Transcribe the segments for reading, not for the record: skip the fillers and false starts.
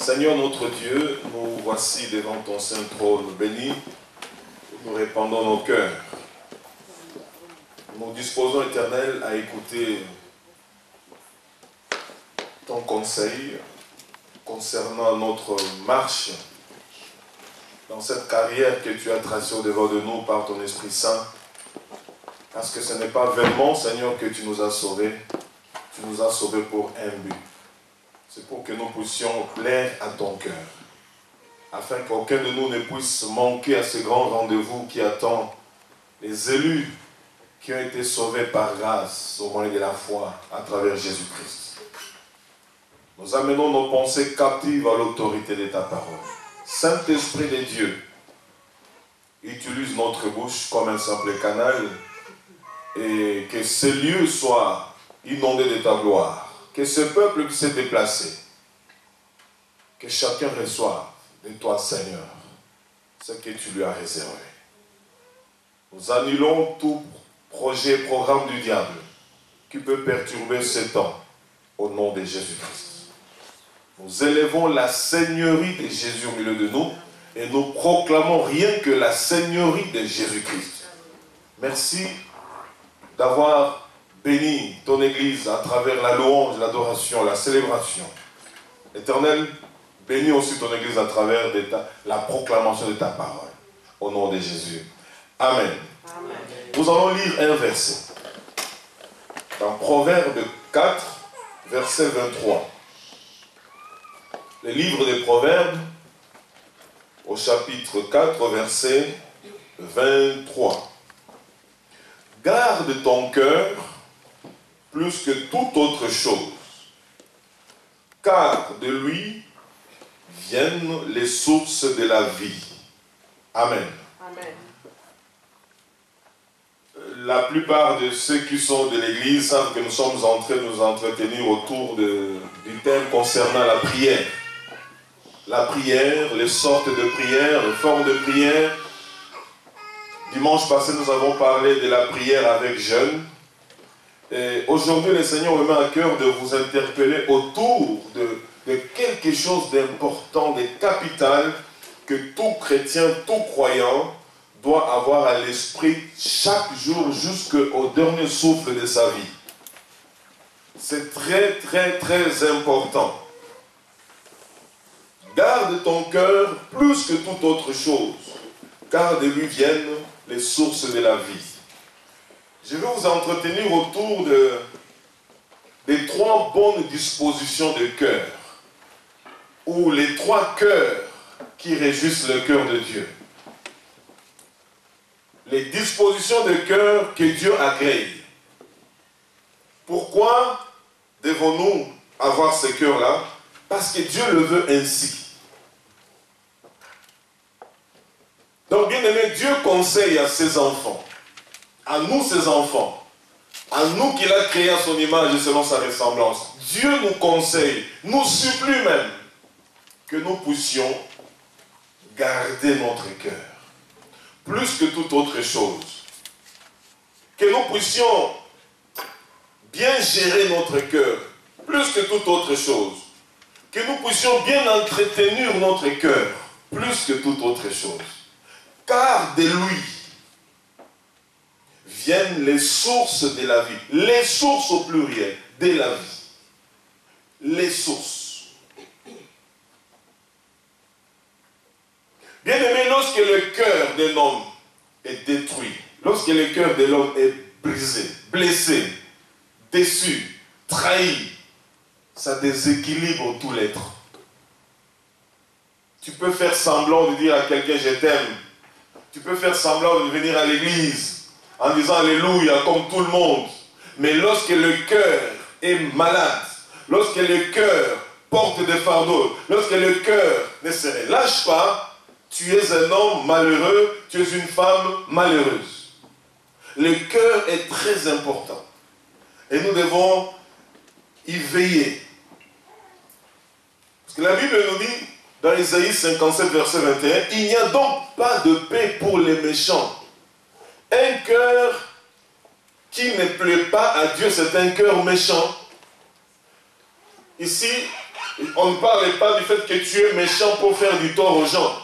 Seigneur notre Dieu, nous voici devant ton saint trône béni. Nous répandons nos cœurs. Nous disposons, Éternel, à écouter ton conseil concernant notre marche dans cette carrière que tu as tracée au-devant de nous par ton Esprit Saint. Parce que ce n'est pas vainement, Seigneur, que tu nous as sauvés. Tu nous as sauvés pour un but. C'est pour que nous puissions plaire à ton cœur. Afin qu'aucun de nous ne puisse manquer à ce grand rendez-vous qui attend les élus qui ont été sauvés par grâce au moyen de la foi à travers Jésus-Christ. Nous amenons nos pensées captives à l'autorité de ta parole. Saint-Esprit de Dieu, utilise notre bouche comme un simple canal et que ce lieu soit inondé de ta gloire. Que ce peuple qui s'est déplacé, que chacun reçoive de toi, Seigneur, ce que tu lui as réservé. Nous annulons tout projet, programme du diable qui peut perturber ce temps au nom de Jésus-Christ. Nous élevons la seigneurie de Jésus au milieu de nous et nous proclamons rien que la seigneurie de Jésus-Christ. Merci d'avoir béni ton Église à travers la louange, l'adoration, la célébration. Éternel, bénis aussi ton Église à travers la proclamation de ta parole. Au nom de Jésus. Amen. Amen. Nous allons lire un verset. Dans Proverbes 4, verset 23. Le livre des Proverbes, au chapitre 4, verset 23. Garde ton cœur plus que toute autre chose, car de lui viennent les sources de la vie. Amen. Amen. La plupart de ceux qui sont de l'Église savent que nous sommes en train de nous entretenir autour du thème concernant la prière. La prière, les sortes de prières, les formes de prière. Dimanche passé, nous avons parlé de la prière avec jeûne. Et aujourd'hui, le Seigneur me met à cœur de vous interpeller autour de quelque chose d'important, de capital, que tout chrétien, tout croyant doit avoir à l'esprit chaque jour jusqu'au dernier souffle de sa vie. C'est très, très, très important. Garde ton cœur plus que toute autre chose, car de lui viennent les sources de la vie. Je vais vous entretenir autour des 3 bonnes dispositions de cœur, ou les 3 cœurs qui réjouissent le cœur de Dieu. Les dispositions de cœur que Dieu agrée. Pourquoi devons-nous avoir ce cœur-là? Parce que Dieu le veut ainsi. Donc, bien aimé, Dieu conseille à ses enfants, à nous ses enfants, à nous qu'il a créé à son image et selon sa ressemblance. Dieu nous conseille, nous supplie même que nous puissions garder notre cœur plus que toute autre chose. Que nous puissions bien gérer notre cœur plus que toute autre chose. Que nous puissions bien entretenir notre cœur plus que toute autre chose. Car de lui viennent les sources de la vie. Les sources au pluriel de la vie. Les sources. Bien aimé, lorsque le cœur d'un homme est détruit, lorsque le cœur de l'homme est brisé, blessé, déçu, trahi, ça déséquilibre tout l'être. Tu peux faire semblant de dire à quelqu'un je t'aime. Tu peux faire semblant de venir à l'église en disant alléluia comme tout le monde. Mais lorsque le cœur est malade, lorsque le cœur porte des fardeaux, lorsque le cœur ne se relâche pas, tu es un homme malheureux, tu es une femme malheureuse. Le cœur est très important. Et nous devons y veiller. Parce que la Bible nous dit, dans Isaïe 57, verset 21, « Il n'y a donc pas de paix pour les méchants. » Un cœur qui ne plaît pas à Dieu, c'est un cœur méchant. Ici, On ne parle pas du fait que tu es méchant pour faire du tort aux gens.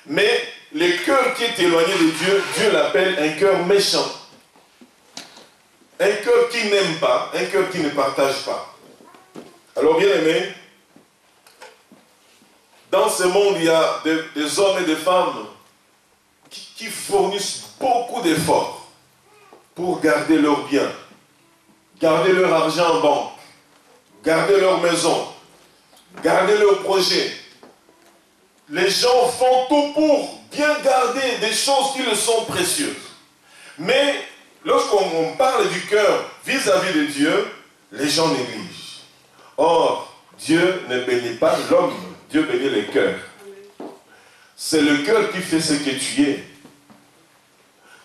Mais le cœur qui est éloigné de Dieu, Dieu l'appelle un cœur méchant. Un cœur qui n'aime pas, un cœur qui ne partage pas. Alors bien aimé, dans ce monde, il y a des hommes et des femmes qui fournissent beaucoup d'efforts pour garder leurs biens, garder leur argent en banque, garder leur maison, garder leurs projets. Les gens font tout pour bien garder des choses qui leur sont précieuses. Mais lorsqu'on parle du cœur vis-à-vis de Dieu, les gens négligent. Or, Dieu ne bénit pas l'homme, Dieu bénit le cœur. C'est le cœur qui fait ce que tu es.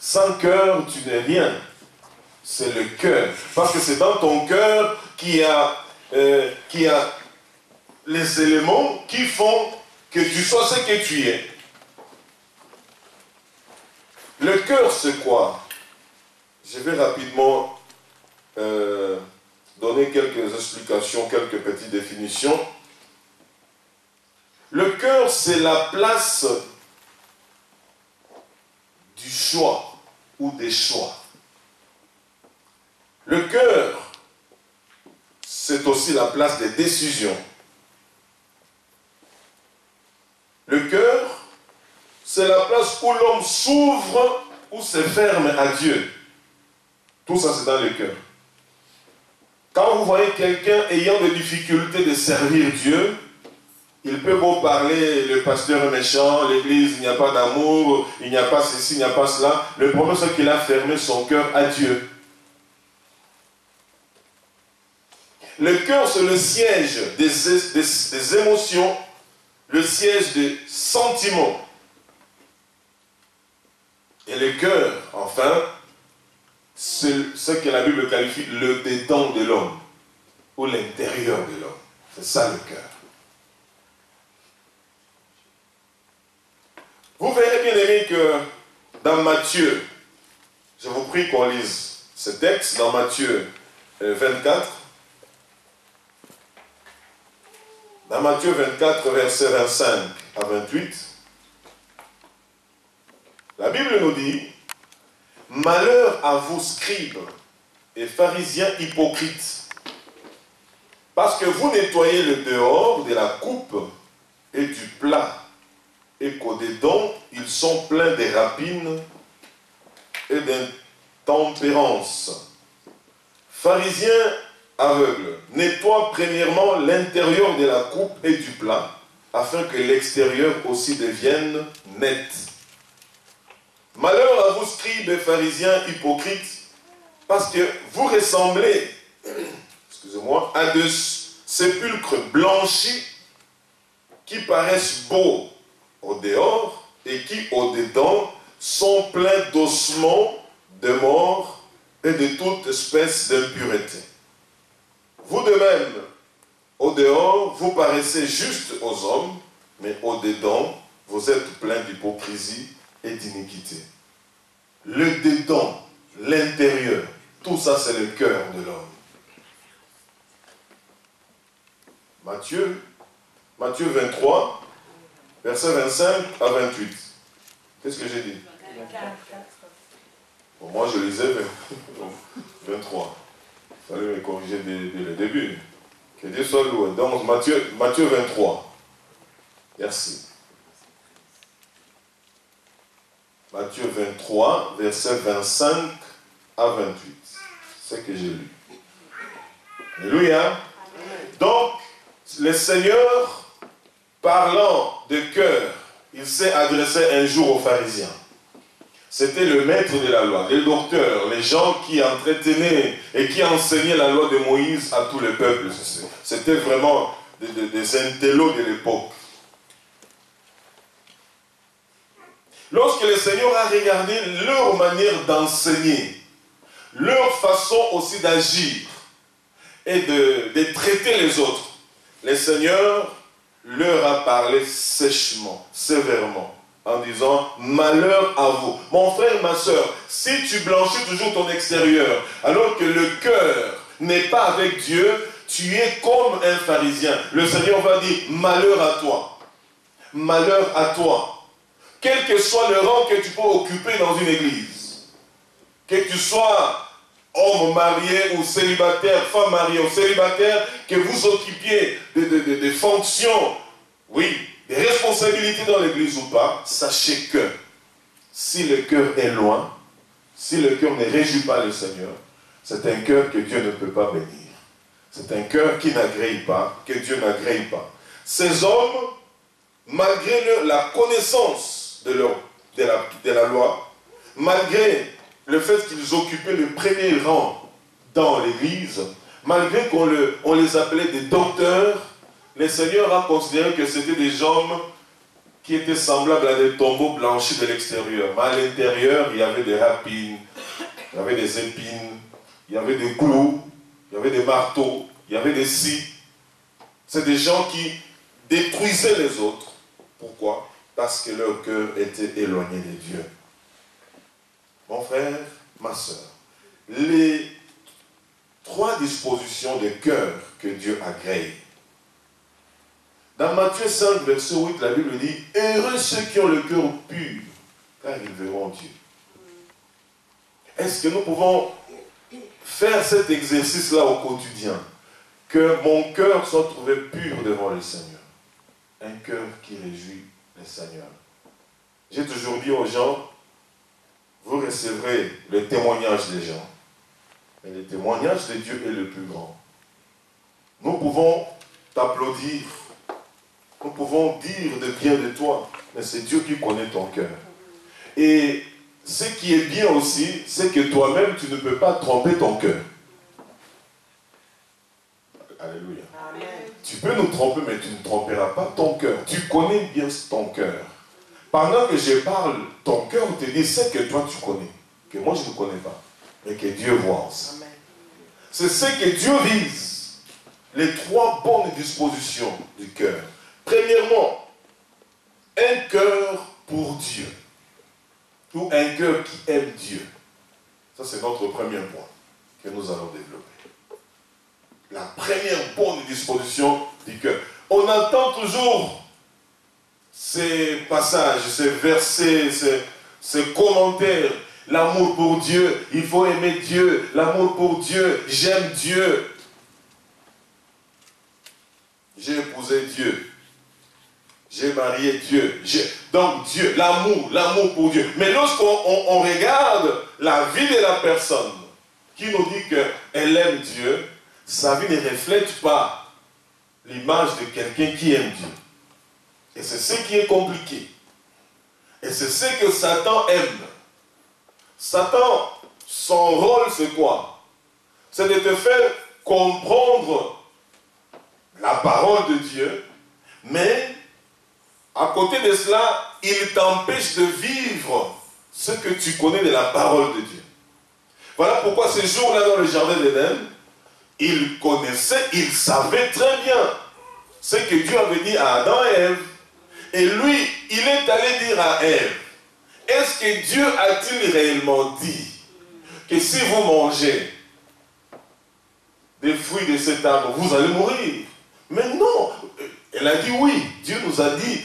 Sans cœur, tu n'es rien. C'est le cœur. Parce que c'est dans ton cœur qu'il y a les éléments qui font que tu sois ce que tu es. Le cœur, c'est quoi? Je vais rapidement donner quelques explications, quelques petites définitions. Le cœur, c'est la place du choix ou des choix. Le cœur, c'est aussi la place des décisions. Le cœur, c'est la place où l'homme s'ouvre ou se ferme à Dieu. Tout ça, c'est dans le cœur. Quand vous voyez quelqu'un ayant des difficultés de servir Dieu, il peut vous parler, le pasteur est méchant, l'église, il n'y a pas d'amour, il n'y a pas ceci, il n'y a pas cela. Le problème, c'est qu'il a fermé son cœur à Dieu. Le cœur, c'est le siège des émotions, le siège des sentiments. Et le cœur, enfin, c'est ce que la Bible qualifie le dedans de l'homme, ou l'intérieur de l'homme. C'est ça le cœur. Vous verrez bien aimé que dans Matthieu, je vous prie qu'on lise ce texte, dans Matthieu 24, dans Matthieu 24, versets 25 à 28, la Bible nous dit « Malheur à vous, scribes et pharisiens hypocrites, parce que vous nettoyez le dehors de la coupe et du plat, et qu'au-dedans, ils sont pleins de rapines et d'intempérance. Pharisiens aveugles, nettoie premièrement l'intérieur de la coupe et du plat, afin que l'extérieur aussi devienne net. Malheur à vous, scribes et pharisiens hypocrites, parce que vous ressemblez, excusez-moi, à des sépulcres blanchis qui paraissent beaux au dehors et qui au dedans sont pleins d'ossements, de morts et de toute espèce d'impureté. Vous de même, au dehors, vous paraissez juste aux hommes, mais au dedans, vous êtes pleins d'hypocrisie et d'iniquité. Le dedans, l'intérieur, tout ça c'est le cœur de l'homme. Matthieu 23, versets 25 à 28. Qu'est-ce que j'ai dit? 24. Bon, moi je lisais 23. Il fallait me corriger dès le début. Que Dieu soit loué. Donc Matthieu 23. Merci. Matthieu 23, versets 25 à 28. C'est ce que j'ai lu. Alléluia. Donc, le Seigneur, parlant de cœur, il s'est adressé un jour aux pharisiens. C'était le maître de la loi, les docteurs, les gens qui entretenaient et qui enseignaient la loi de Moïse à tout le peuple. C'était vraiment des intellos de l'époque. Lorsque le Seigneur a regardé leur manière d'enseigner, leur façon aussi d'agir et de traiter les autres, le Seigneur leur a parlé sèchement, sévèrement, en disant « Malheur à vous ». Mon frère, ma soeur, si tu blanchis toujours ton extérieur, alors que le cœur n'est pas avec Dieu, tu es comme un pharisien. Le Seigneur va dire, malheur à toi. Malheur à toi. Quel que soit le rang que tu peux occuper dans une église. Que tu sois homme marié ou célibataire, femme mariée ou célibataire, que vous occupiez des fonctions, oui, des responsabilités dans l'église ou pas, sachez que si le cœur est loin, si le cœur ne réjouit pas le Seigneur, c'est un cœur que Dieu ne peut pas bénir. C'est un cœur qui n'agrée pas, que Dieu n'agrée pas. Ces hommes, malgré la connaissance de la loi, malgré le fait qu'ils occupaient le premier rang dans l'église, malgré qu'on les appelait des docteurs, le Seigneur a considéré que c'était des hommes qui étaient semblables à des tombeaux blanchis de l'extérieur. Mais à l'intérieur, il y avait des rapines, il y avait des épines, il y avait des clous, il y avait des marteaux, il y avait des scies. C'est des gens qui détruisaient les autres. Pourquoi? Parce que leur cœur était éloigné de Dieu. Mon frère, ma soeur, les 3 dispositions de cœur que Dieu agrée. Dans Matthieu 5, verset 8, la Bible dit « Heureux ceux qui ont le cœur pur, car ils verront Dieu. » Est-ce que nous pouvons faire cet exercice-là au quotidien? Que mon cœur soit trouvé pur devant le Seigneur. Un cœur qui réjouit le Seigneur. J'ai toujours dit aux gens, vous recevrez le témoignage des gens. Mais le témoignage de Dieu est le plus grand. Nous pouvons t'applaudir. Nous pouvons dire de bien de toi. Mais c'est Dieu qui connaît ton cœur. Et ce qui est bien aussi, c'est que toi-même, tu ne peux pas tromper ton cœur. Alléluia. Amen. Tu peux nous tromper, mais tu ne tromperas pas ton cœur. Tu connais bien ton cœur. Pendant que je parle, ton cœur te dit ce que toi tu connais, que moi je ne connais pas, mais que Dieu voit aussi. C'est ce que Dieu vise. Les 3 bonnes dispositions du cœur. Premièrement, un cœur pour Dieu. Ou un cœur qui aime Dieu. Ça c'est notre premier point que nous allons développer. La première bonne disposition du cœur. On entend toujours ces passages, ces versets, ces commentaires. L'amour pour Dieu, il faut aimer Dieu. L'amour pour Dieu, j'aime Dieu. J'ai épousé Dieu. J'ai marié Dieu. Donc Dieu, l'amour pour Dieu. Mais lorsqu'on regarde la vie de la personne qui nous dit qu'elle aime Dieu, sa vie ne reflète pas l'image de quelqu'un qui aime Dieu. Et c'est ce qui est compliqué. Et c'est ce que Satan aime. Satan, son rôle c'est quoi? C'est de te faire comprendre la parole de Dieu, mais à côté de cela, il t'empêche de vivre ce que tu connais de la parole de Dieu. Voilà pourquoi ce jour-là dans le jardin d'Éden, il connaissait, il savait très bien ce que Dieu avait dit à Adam et Ève. Et lui, il est allé dire à Ève, est-ce que Dieu a-t-il réellement dit que si vous mangez des fruits de cet arbre, vous allez mourir? Mais non, elle a dit oui. Dieu nous a dit,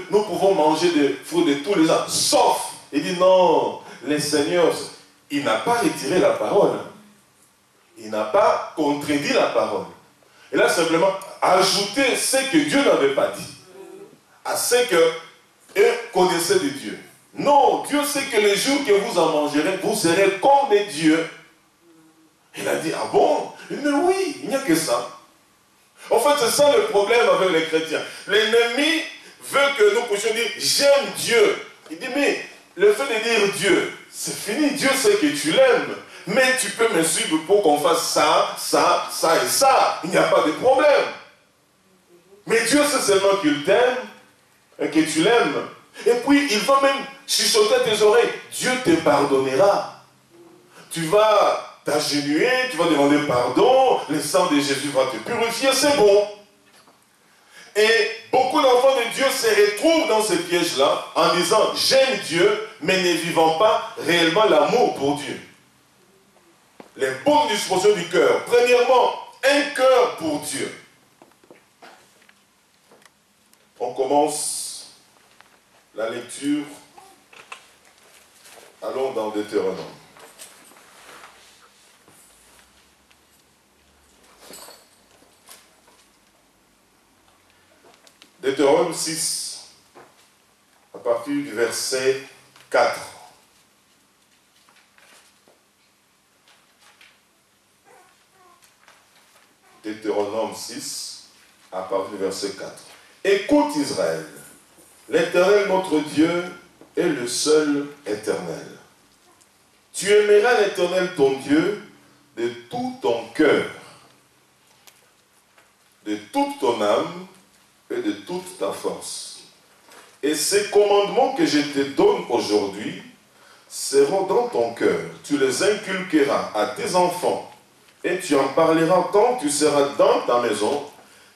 nous pouvons manger des fruits de tous les arbres, sauf, il dit non, le Seigneur, il n'a pas retiré la parole. Il n'a pas contredit la parole. Il a simplement ajouté ce que Dieu n'avait pas dit à ce qu'eux connaissaient de Dieu. Non, Dieu sait que le jour que vous en mangerez, vous serez comme des dieux. Il a dit, ah bon? Il dit, oui, il n'y a que ça. En fait, c'est ça le problème avec les chrétiens. L'ennemi veut que nous puissions dire, j'aime Dieu. Il dit, mais le fait de dire Dieu, c'est fini. Dieu sait que tu l'aimes. Mais tu peux me suivre pour qu'on fasse ça, ça, ça et ça. Il n'y a pas de problème. Mais Dieu sait seulement qu'il t'aime et que tu l'aimes. Et puis, il va même chuchoter à tes oreilles. Dieu te pardonnera. Tu vas t'agenouiller, tu vas demander pardon. Le sang de Jésus va te purifier, c'est bon. Et beaucoup d'enfants de Dieu se retrouvent dans ce piège-là en disant, j'aime Dieu, mais ne vivant pas réellement l'amour pour Dieu. Les bonnes dispositions du cœur. Premièrement, Un cœur pour Dieu. On commence la lecture. Allons dans Deutéronome. Deutéronome 6, à partir du verset 4. Deutéronome 6, à partir du verset 4. Écoute Israël, l'Éternel notre Dieu est le seul éternel. Tu aimeras l'Éternel ton Dieu de tout ton cœur, de toute ton âme et de toute ta force. Et ces commandements que je te donne aujourd'hui seront dans ton cœur. Tu les inculqueras à tes enfants et tu en parleras quand tu seras dans ta maison,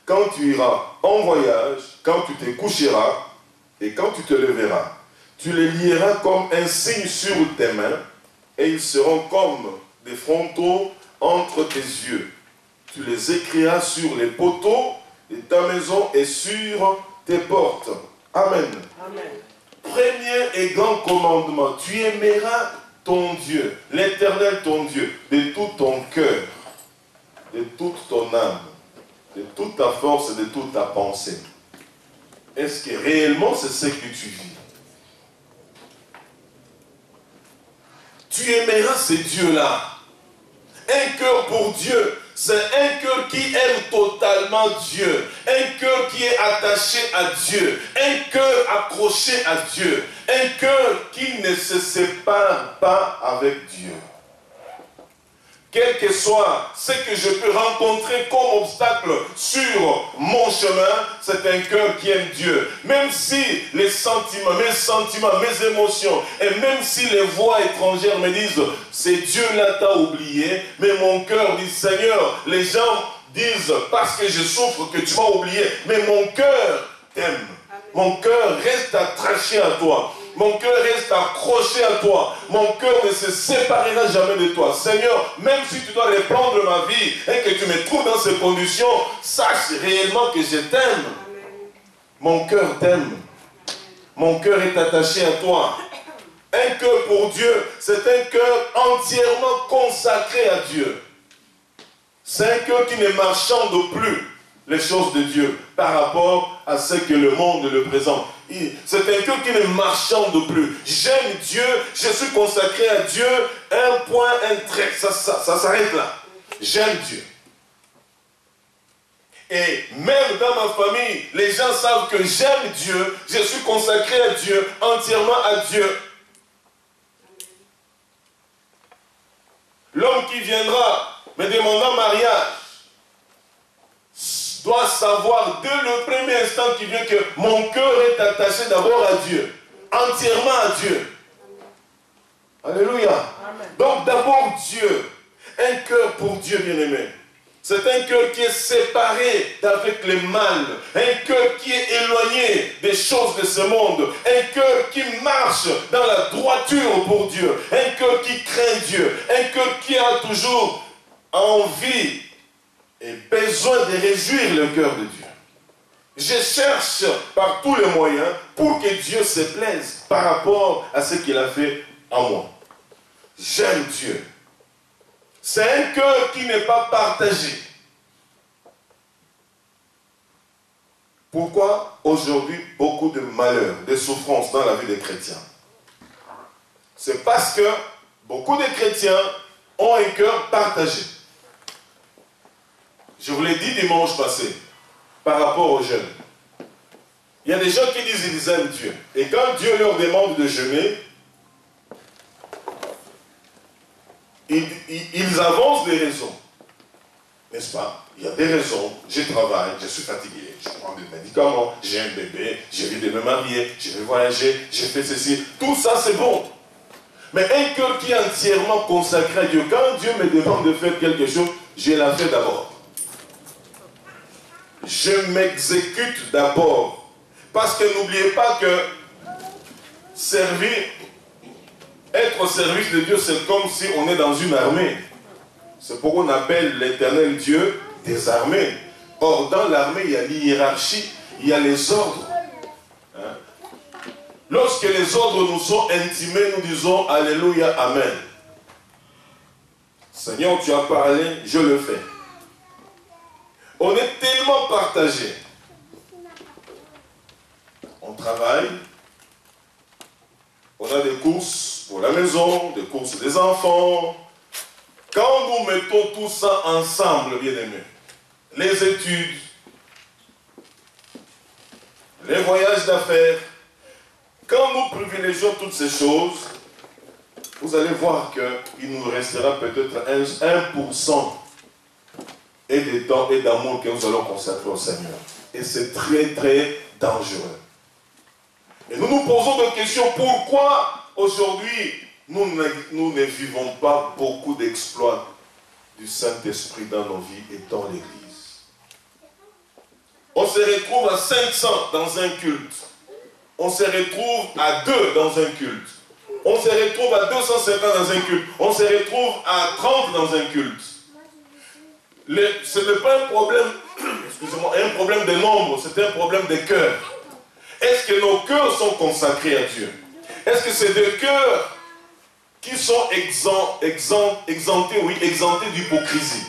quand tu iras en voyage, quand tu te coucheras et quand tu te leveras. Tu les lieras comme un signe sur tes mains et ils seront comme des frontaux entre tes yeux. Tu les écriras sur les poteaux de ta maison et sur tes portes. Amen. Amen. Premier et grand commandement, tu aimeras ton Dieu, l'Éternel ton Dieu, de tout ton cœur, de toute ton âme, de toute ta force et de toute ta pensée. Est-ce que réellement c'est ce que tu vis? Tu aimeras ces dieux-là. Un cœur pour Dieu, c'est un cœur qui aime totalement Dieu. Un cœur qui est attaché à Dieu. Un cœur accroché à Dieu. Un cœur qui ne se sépare pas avec Dieu. Quel que soit ce que je peux rencontrer comme obstacle sur mon chemin, c'est un cœur qui aime Dieu. Même si mes sentiments, mes émotions, et même si les voix étrangères me disent, c'est Dieu-là t'a oublié, mais mon cœur dit, Seigneur, les gens disent, parce que je souffre, que tu m'as oublié, mais mon cœur t'aime. Mon cœur reste attaché à toi. Mon cœur reste accroché à toi. Mon cœur ne se séparera jamais de toi. Seigneur, même si tu dois reprendre ma vie et que tu me trouves dans ces conditions, sache réellement que je t'aime. Mon cœur t'aime. Mon cœur est attaché à toi. Un cœur pour Dieu, c'est un cœur entièrement consacré à Dieu. C'est un cœur qui ne marchande plus les choses de Dieu par rapport à ce que le monde le présente. C'est un cœur qui ne marchande plus. J'aime Dieu, je suis consacré à Dieu, un point, un trait, ça s'arrête là. J'aime Dieu. Et même dans ma famille, les gens savent que j'aime Dieu, je suis consacré à Dieu, entièrement à Dieu. L'homme qui viendra me demandant mariage doit savoir dès le premier instant qu'il vient que mon cœur est attaché d'abord à Dieu, entièrement à Dieu. Alléluia. Amen. Donc d'abord Dieu, un cœur pour Dieu bien-aimé. C'est un cœur qui est séparé d'avec le mal, un cœur qui est éloigné des choses de ce monde, un cœur qui marche dans la droiture pour Dieu, un cœur qui craint Dieu, un cœur qui a toujours envie et besoin de réjouir le cœur de Dieu. Je cherche par tous les moyens pour que Dieu se plaise par rapport à ce qu'il a fait en moi. J'aime Dieu. C'est un cœur qui n'est pas partagé. Pourquoi aujourd'hui beaucoup de malheurs, de souffrances dans la vie des chrétiens? C'est parce que beaucoup de chrétiens ont un cœur partagé. Je vous l'ai dit dimanche passé, par rapport aux jeunes. Il y a des gens qui disent qu'ils aiment Dieu. Et quand Dieu leur demande de jeûner, ils avancent des raisons. N'est-ce pas? Il y a des raisons. Je travaille, je suis fatigué, je prends des médicaments, j'ai un bébé, j'ai envie de me marier, je vais voyager, j'ai fait ceci. Tout ça, c'est bon. Mais un cœur qui est entièrement consacré à Dieu, quand Dieu me demande de faire quelque chose, je la fais d'abord. Je m'exécute d'abord. Parce que n'oubliez pas que servir, être au service de Dieu, c'est comme si on est dans une armée. C'est pourquoi on appelle l'Éternel Dieu des armées. Or, dans l'armée, il y a l'hiérarchie, il y a les ordres. Hein? Lorsque les ordres nous sont intimés, nous disons Alléluia, Amen. Seigneur, tu as parlé, je le fais. On est tellement partagés. On travaille, on a des courses pour la maison, des courses des enfants. Quand nous mettons tout ça ensemble, bien-aimés, les études, les voyages d'affaires, quand nous privilégions toutes ces choses, vous allez voir qu'il nous restera peut-être 1% et de temps et d'amour que nous allons consacrer au Seigneur. Et c'est très, très dangereux. Et nous nous posons des questions. Pourquoi aujourd'hui nous ne vivons pas beaucoup d'exploits du Saint-Esprit dans nos vies et dans l'Église? On se retrouve à 500 dans un culte. On se retrouve à 2 dans un culte. On se retrouve à 250 dans un culte. On se retrouve à 30 dans un culte. Ce n'est pas un problème, excusez-moi, un problème de nombre, c'est un problème de cœur. Est-ce que nos cœurs sont consacrés à Dieu? Est-ce que c'est des cœurs qui sont exemptés d'hypocrisie?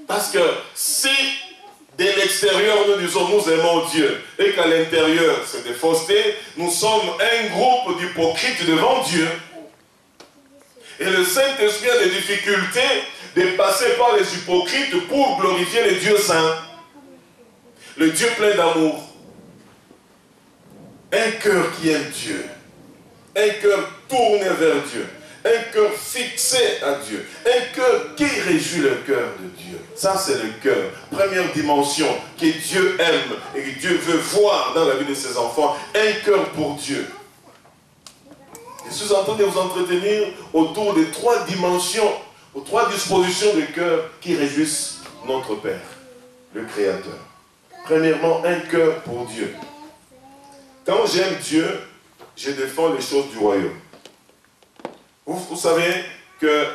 Parce que si de l'extérieur nous disons nous aimons Dieu et qu'à l'intérieur c'est des faussetés, nous sommes un groupe d'hypocrites devant Dieu. Et le Saint-Esprit a des difficultés de passer par les hypocrites pour glorifier le Dieu saint, le Dieu plein d'amour. Un cœur qui aime Dieu, un cœur tourné vers Dieu, un cœur fixé à Dieu, un cœur qui réjouit le cœur de Dieu. Ça, c'est le cœur. Première dimension que Dieu aime et que Dieu veut voir dans la vie de ses enfants, un cœur pour Dieu. Je suis en train de vous entretenir autour des 3 dimensions, aux 3 dispositions du cœur qui réjouissent notre Père, le Créateur. Premièrement, un cœur pour Dieu. Quand j'aime Dieu, je défends les choses du royaume. Vous savez que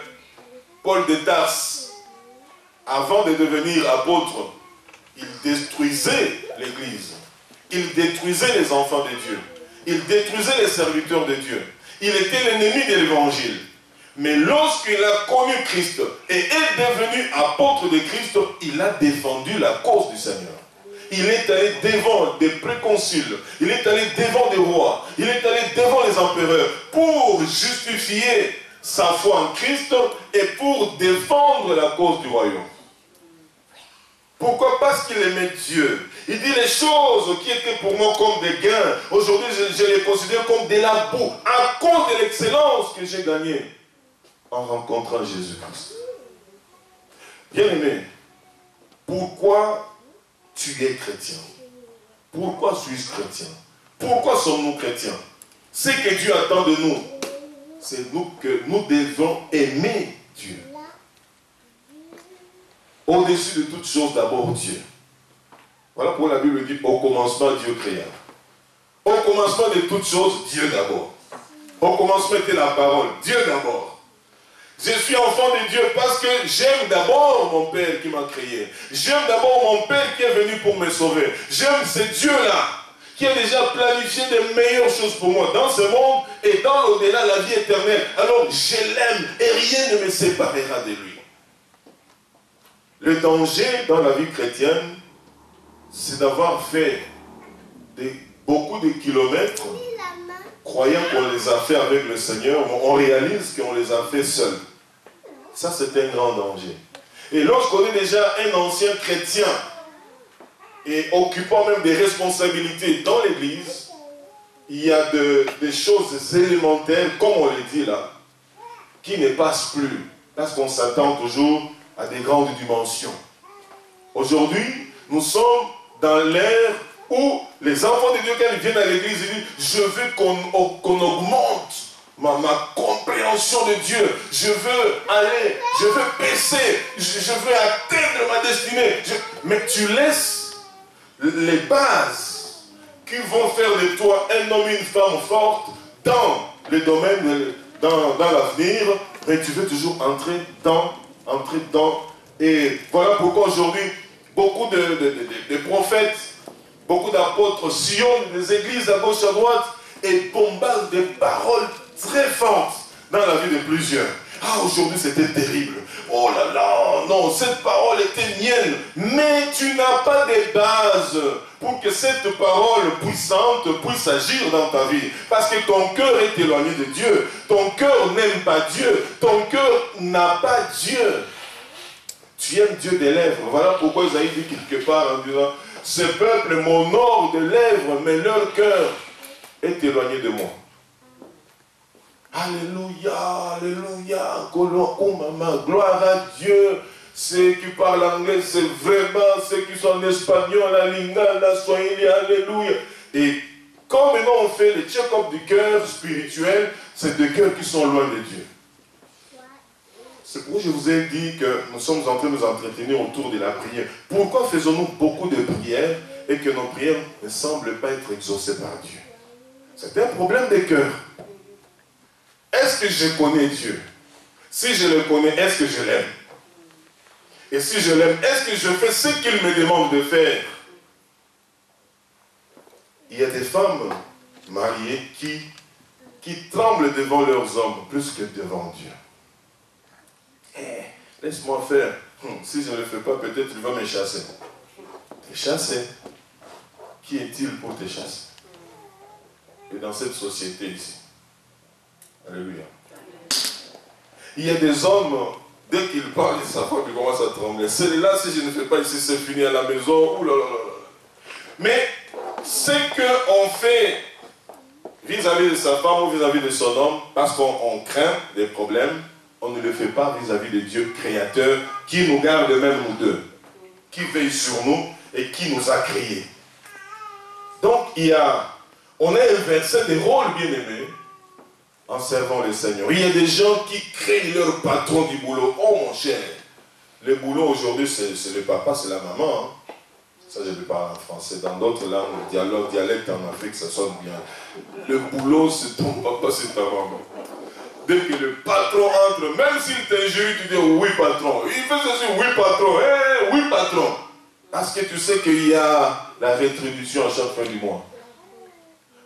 Paul de Tarse, avant de devenir apôtre, il détruisait l'Église. Il détruisait les enfants de Dieu. Il détruisait les serviteurs de Dieu. Il était l'ennemi de l'Évangile. Mais lorsqu'il a connu Christ et est devenu apôtre de Christ, il a défendu la cause du Seigneur. Il est allé devant des préconsuls, il est allé devant des rois, il est allé devant les empereurs pour justifier sa foi en Christ et pour défendre la cause du royaume. Pourquoi? Parce qu'il aimait Dieu. Il dit les choses qui étaient pour moi comme des gains, aujourd'hui je les considère comme de la boue, à cause de l'excellence que j'ai gagnée en rencontrant Jésus-Christ. Bien-aimé, pourquoi tu es chrétien? Pourquoi suis-je chrétien? Pourquoi sommes-nous chrétiens? Ce que Dieu attend de nous, c'est nous que nous devons aimer Dieu. Au-dessus de toute chose, d'abord Dieu. Voilà pourquoi la Bible dit au commencement Dieu créa. Au commencement de toutes choses, Dieu d'abord. Au commencement était la parole, Dieu d'abord. Je suis enfant de Dieu parce que j'aime d'abord mon Père qui m'a créé. J'aime d'abord mon Père qui est venu pour me sauver. J'aime ce Dieu-là qui a déjà planifié de meilleures choses pour moi dans ce monde et dans l'au-delà, la vie éternelle. Alors je l'aime et rien ne me séparera de lui. Le danger dans la vie chrétienne, c'est d'avoir fait beaucoup de kilomètres croyant qu'on les a fait avec le Seigneur, on réalise qu'on les a fait seuls. Ça, c'est un grand danger. Et lorsqu'on est déjà un ancien chrétien et occupant même des responsabilités dans l'Église, il y a des choses élémentaires, comme on le dit là, qui ne passent plus, parce qu'on s'attend toujours à des grandes dimensions. Aujourd'hui, nous sommes dans l'ère où les enfants de Dieu, quand ils viennent à l'église, ils disent, je veux qu'on augmente ma compréhension de Dieu. Je veux baisser, je veux atteindre ma destinée. Mais tu laisses les bases qui vont faire de toi un homme et une femme forte dans le domaine, dans l'avenir, mais tu veux toujours entrer dans Et voilà pourquoi aujourd'hui, beaucoup de prophètes, beaucoup d'apôtres sillonnent des églises à gauche, à droite et bombardent des paroles très fortes dans la vie de plusieurs. Ah, aujourd'hui c'était terrible. Oh là là, non, cette parole était mienne. Mais tu n'as pas de base pour que cette parole puissante puisse agir dans ta vie. Parce que ton cœur est éloigné de Dieu. Ton cœur n'aime pas Dieu. Ton cœur n'a pas Dieu. Tu aimes Dieu des lèvres. Voilà pourquoi Isaïe dit quelque part en disant, ce peuple m'honore de lèvres, mais leur cœur est éloigné de moi. Alléluia, alléluia, gloire à Dieu. Ceux qui parlent anglais, c'est vraiment ceux qui sont en espagnol, la lingala, la swahili, alléluia. Et quand maintenant on fait le check-up du cœur spirituel, c'est des cœurs qui sont loin de Dieu. C'est pourquoi je vous ai dit que nous sommes en train de nous entretenir autour de la prière. Pourquoi faisons-nous beaucoup de prières et que nos prières ne semblent pas être exaucées par Dieu? C'est un problème de cœur. Est-ce que je connais Dieu? Si je le connais, est-ce que je l'aime? Et si je l'aime, est-ce que je fais ce qu'il me demande de faire? Il y a des femmes mariées qui tremblent devant leurs hommes plus que devant Dieu. Laisse-moi faire. Si je ne le fais pas, peut-être il va me chasser. Te chasser? Qui est-il pour te chasser? Et dans cette société ici. Alléluia. Il y a des hommes, dès qu'ils parlent de sa femme, ils commencent à trembler. Celui-là, si je ne fais pas ici, c'est fini à la maison. Ouh là là là. Mais ce qu'on fait vis-à-vis de sa femme ou vis-à-vis de son homme, parce qu'on craint des problèmes, on ne le fait pas vis-à-vis de Dieu créateur, qui nous garde même nous deux, qui veille sur nous et qui nous a créés. Donc, on a inversé des rôles, bien aimés, en servant le Seigneur. Il y a des gens qui créent leur patron du boulot. Oh mon cher, le boulot aujourd'hui, c'est le papa, c'est la maman. Hein. Ça, je ne parle en français. Dans d'autres langues, dialecte en Afrique, ça sonne bien. Le boulot, c'est ton papa, c'est ta maman. Dès que le patron entre, même s'il t'injurie, tu dis oui patron. Il fait ceci, oui patron, oui patron. Parce que tu sais qu'il y a la rétribution à chaque fin du mois.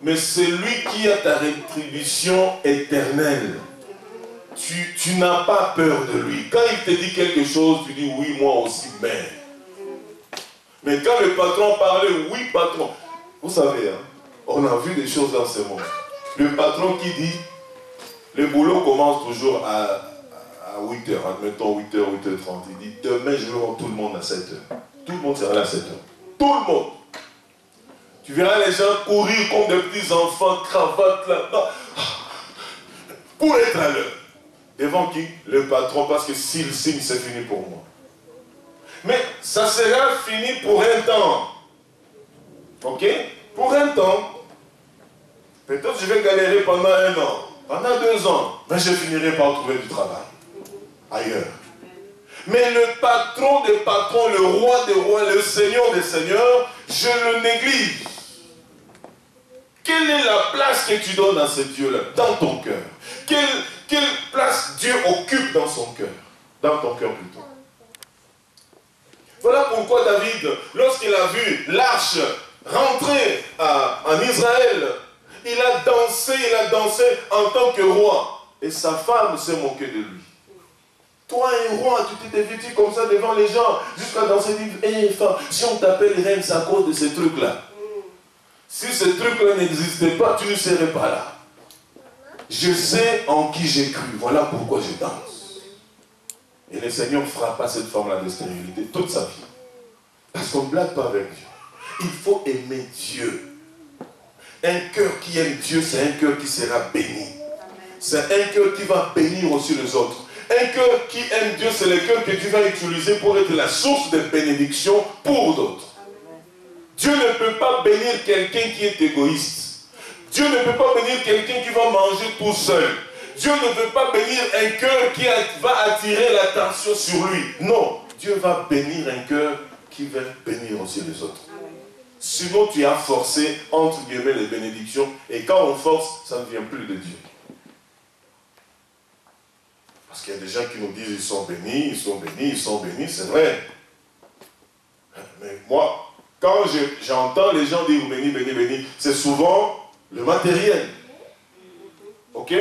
Mais c'est lui qui a ta rétribution éternelle. Tu n'as pas peur de lui. Quand il te dit quelque chose, tu dis oui, moi aussi, mais quand le patron parlait, oui patron. Vous savez, hein, on a vu des choses dans ce monde. Le patron qui dit, le boulot commence toujours à 8h, admettons 8h, 8h30. Il dit, demain je vais voir tout le monde à 7h. Tout le monde sera là à 7h. Tout le monde. Tu verras les gens courir comme des petits enfants, cravates là-bas, pour être à l'heure. Devant qui? Le patron, parce que s'il signe, c'est fini pour moi. Mais ça sera fini pour un temps. Ok? Pour un temps. Peut-être je vais galérer pendant 1 an, pendant 2 ans, mais je finirai par trouver du travail ailleurs. Mais le patron des patrons, le roi des rois, le seigneur des seigneurs, je le néglige. Quelle est la place que tu donnes à ce Dieu-là, dans ton cœur? Quelle place Dieu occupe dans son cœur? Dans ton cœur plutôt. Voilà pourquoi David, lorsqu'il a vu l'arche rentrer en Israël, il a dansé en tant que roi. Et sa femme s'est moquée de lui. Toi, un roi, tu t'es vêtu comme ça devant les gens, jusqu'à danser, dire, hé femme, si on t'appelle reine, c'est à cause de ces trucs-là. Si ces trucs-là n'existaient pas, tu ne serais pas là. Je sais en qui j'ai cru, voilà pourquoi je danse. Et le Seigneur frappa cette femme-là de stérilité toute sa vie. Parce qu'on ne blague pas avec Dieu. Il faut aimer Dieu. Un cœur qui aime Dieu, c'est un cœur qui sera béni. C'est un cœur qui va bénir aussi les autres. Un cœur qui aime Dieu, c'est le cœur que tu vas utiliser pour être la source de bénédiction pour d'autres. Dieu ne peut pas bénir quelqu'un qui est égoïste. Dieu ne peut pas bénir quelqu'un qui va manger tout seul. Dieu ne veut pas bénir un cœur qui va attirer l'attention sur lui. Non, Dieu va bénir un cœur qui va bénir aussi les autres. Sinon, tu as forcé, entre guillemets, les bénédictions. Et quand on force, ça ne vient plus de Dieu. Parce Parce qu'il y a des gens qui nous disent ils sont bénis, ils sont bénis, ils sont bénis, c'est vrai. Mais moi, quand j'entends les gens dire béni, béni, béni, c'est souvent le matériel. Ok?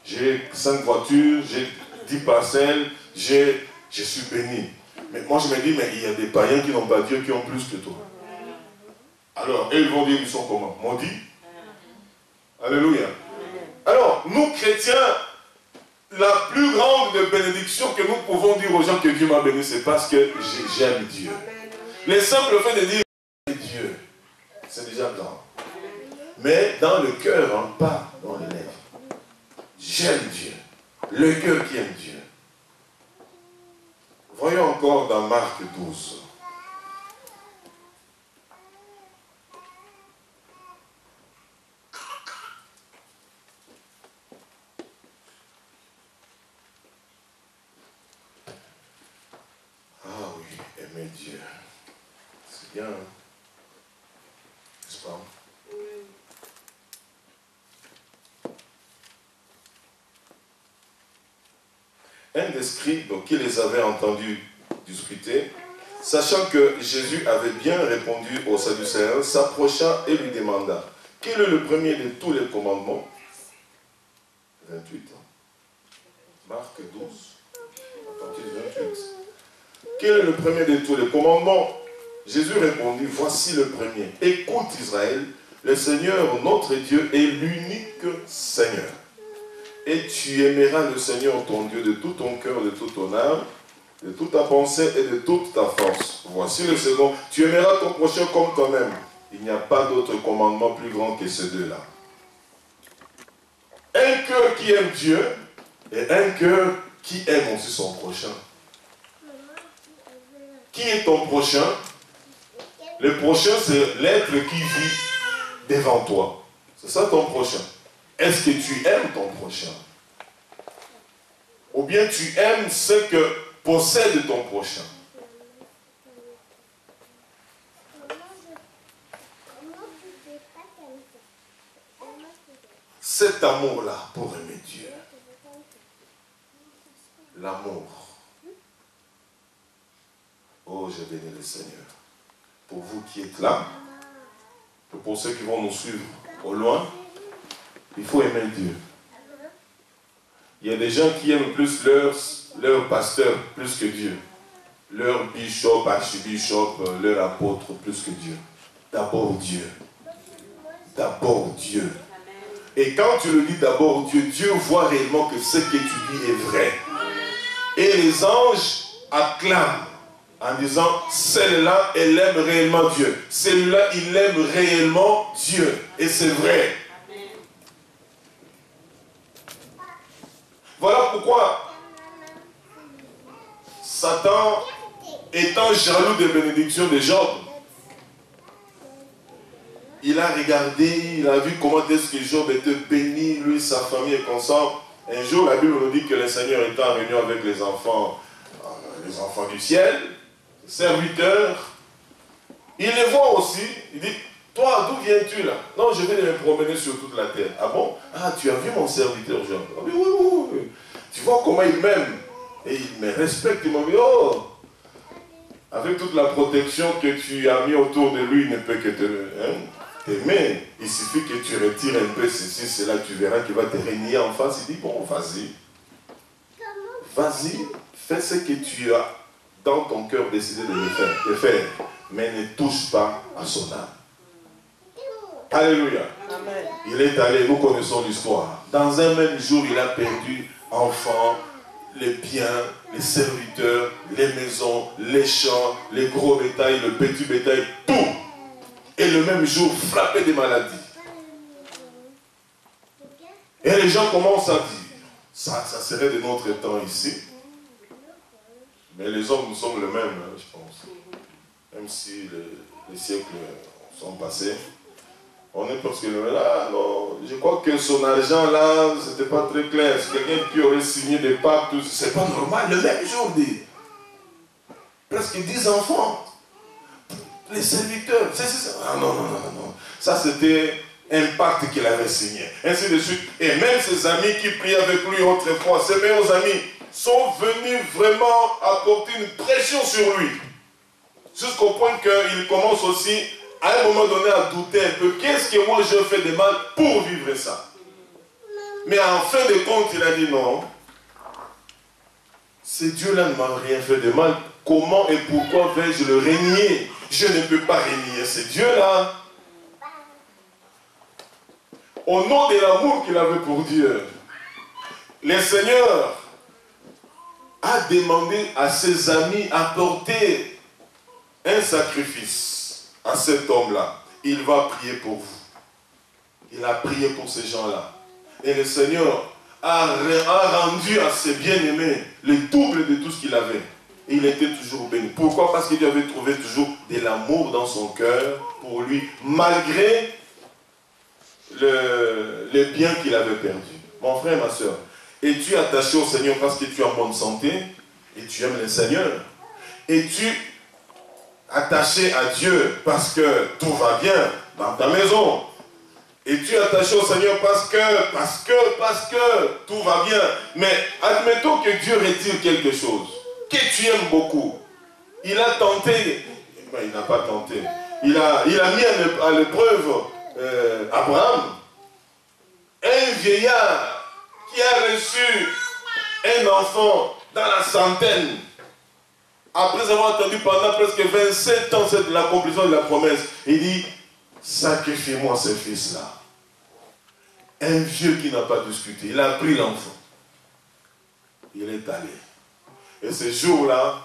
J'ai 5 voitures, j'ai 10 parcelles, je suis béni. Mais moi je me dis, mais il y a des païens qui n'ont pas Dieu, qui ont plus que toi. Alors, ils vont dire, ils sont comment? Maudits? Alléluia. Alors, nous chrétiens, la plus grande bénédiction que nous pouvons dire aux gens que Dieu m'a béni, c'est parce que j'aime Dieu. Le simple fait de dire Dieu, c'est déjà grand. Mais dans le cœur, hein, pas dans les lèvres. J'aime Dieu. Le cœur qui aime Dieu. Voyons encore dans Marc 12. Ah oui, aimer Dieu. C'est bien, hein? N'est-ce pas? Un des scribes qui les avait entendus discuter, sachant que Jésus avait bien répondu aux Sadducéens, s'approcha et lui demanda, quel est le premier de tous les commandements? 28. Marc 12, à partir de 28. Quel est le premier de tous les commandements? Jésus répondit, voici le premier. Écoute Israël, le Seigneur notre Dieu est l'unique Seigneur. Et tu aimeras le Seigneur ton Dieu de tout ton cœur, de toute ton âme, de toute ta pensée et de toute ta force. Voici le second. Tu aimeras ton prochain comme toi-même. Il n'y a pas d'autre commandement plus grand que ces deux-là. Un cœur qui aime Dieu et un cœur qui aime aussi son prochain. Qui est ton prochain? Le prochain, c'est l'être qui vit devant toi. C'est ça ton prochain. Est-ce que tu aimes ton prochain? Ou bien tu aimes ce que possède ton prochain? Cet amour-là pour aimer Dieu. L'amour. Oh, j'ai béni le Seigneur. Pour vous qui êtes là, et pour ceux qui vont nous suivre au loin, il faut aimer Dieu. Il y a des gens qui aiment plus leur pasteur plus que Dieu. Leur bishop, archibishop, leur apôtre plus que Dieu. D'abord Dieu. D'abord Dieu. Et quand tu le dis d'abord Dieu, Dieu voit réellement que ce que tu dis est vrai. Et les anges acclament en disant, celle-là, elle aime réellement Dieu. Celle-là, il aime réellement Dieu. Et c'est vrai. Voilà pourquoi Satan, étant jaloux des bénédictions de Job, il a regardé, il a vu comment est-ce que Job était béni, lui, sa famille et consort. Un jour, la Bible nous dit que le Seigneur était en réunion avec les enfants du ciel, serviteurs. Il les voit aussi, il dit, toi, d'où viens-tu là? Non, je vais me promener sur toute la terre. Ah bon? Ah, tu as vu mon serviteur Job? Ah, oui, oui, oui, oui. Tu vois comment il m'aime? Et il me respecte, il m'a dit, oh, avec toute la protection que tu as mis autour de lui, il ne peut que t'aimer. Il suffit que tu retires un peu ceci, cela, tu verras qu'il va te régner en face. Il dit, bon, vas-y. Vas-y, fais ce que tu as dans ton cœur décidé de faire. Mais ne touche pas à son âme. Alléluia. Amen. Il est allé, nous connaissons l'histoire. Dans un même jour, il a perdu enfants, les biens, les serviteurs, les maisons, les champs, les gros bétails, le petit bétail, tout. Et le même jour, frappé des maladies. Et les gens commencent à dire, ça serait de notre temps ici. Mais les hommes, nous sommes les mêmes, je pense. Même si les siècles sont passés. On est presque là, non. Je crois que son argent là, c'était pas très clair. C'est quelqu'un qui aurait signé des pactes, c'est pas normal. Le même jour, dit. Presque 10 enfants. Les serviteurs. Ah non, non, non, non. Ça, c'était un pacte qu'il avait signé. Ainsi de suite. Et même ses amis qui priaient avec lui autrefois, ses meilleurs amis, sont venus vraiment apporter une pression sur lui. Jusqu'au point qu'il commence aussi, à un moment donné, à douter un peu. Qu'est-ce que moi je fais de mal pour vivre ça? Mais en fin de compte, il a dit non. Ce Dieu-là ne m'a rien fait de mal. Comment et pourquoi vais-je le régner? Je ne peux pas régner ce Dieu-là. Au nom de l'amour qu'il avait pour Dieu, le Seigneur a demandé à ses amis d'apporter un sacrifice à cet homme-là. Il va prier pour vous. Il a prié pour ces gens-là. Et le Seigneur a rendu à ses bien-aimés le double de tout ce qu'il avait. Et il était toujours béni. Pourquoi? Parce qu'il avait trouvé toujours de l'amour dans son cœur pour lui, malgré le bien qu'il avait perdu. Mon frère, ma soeur, es-tu attaché au Seigneur parce que tu es en bonne santé et tu aimes le Seigneur? Es-tu attaché à Dieu parce que tout va bien dans ta maison? Es-tu attaché au Seigneur parce que tout va bien? Mais admettons que Dieu retire quelque chose que tu aimes beaucoup. Il a tenté, ben, il n'a pas tenté, il a mis à l'épreuve Abraham, un vieillard qui a reçu un enfant dans la centaine, après avoir attendu pendant presque 27 ans l'accomplissement de la promesse. Il dit, sacrifiez-moi ce fils-là. Un vieux qui n'a pas discuté, il a pris l'enfant. Il est allé. Et ce jour-là,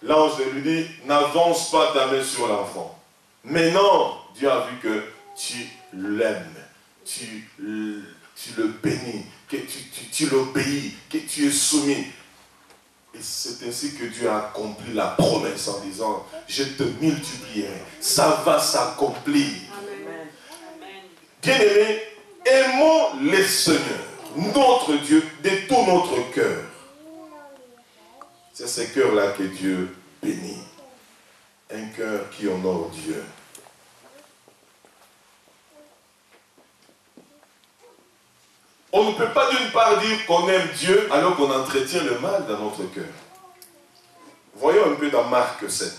l'ange lui dit, n'avance pas ta main sur l'enfant. Mais non, Dieu a vu que tu l'aimes, tu le bénis, que tu l'obéis, que tu es soumis. Et c'est ainsi que Dieu a accompli la promesse en disant, je te multiplierai, ça va s'accomplir. Bien-aimés, aimons le Seigneur, notre Dieu, de tout notre cœur. C'est ce cœur-là que Dieu bénit. Un cœur qui honore Dieu. On ne peut pas d'une part dire qu'on aime Dieu alors qu'on entretient le mal dans notre cœur. Voyons un peu dans Marc 7.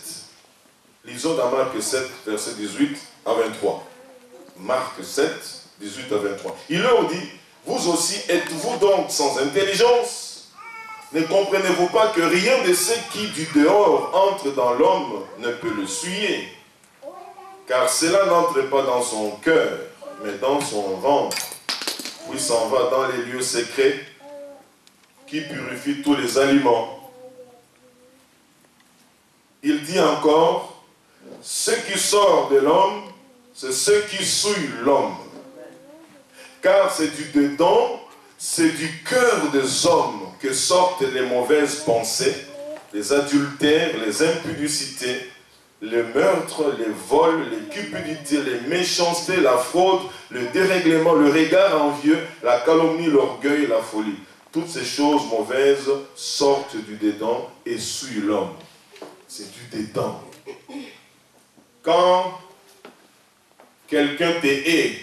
Lisons dans Marc 7, versets 18 à 23. Marc 7, 18 à 23. Il leur dit, vous aussi êtes-vous donc sans intelligence? Ne comprenez-vous pas que rien de ce qui du dehors entre dans l'homme ne peut le souiller? Car cela n'entre pas dans son cœur, mais dans son ventre, puis s'en va dans les lieux secrets qui purifient tous les aliments. Il dit encore, ce qui sort de l'homme, c'est ce qui souille l'homme. Car c'est du dedans, c'est du cœur des hommes que sortent les mauvaises pensées, les adultères, les impudicités, les meurtres, les vols, les cupidités, les méchancetés, la fraude, le dérèglement, le regard envieux, la calomnie, l'orgueil, la folie. Toutes ces choses mauvaises sortent du dedans et souillent l'homme. C'est du dedans. Quand quelqu'un te hait,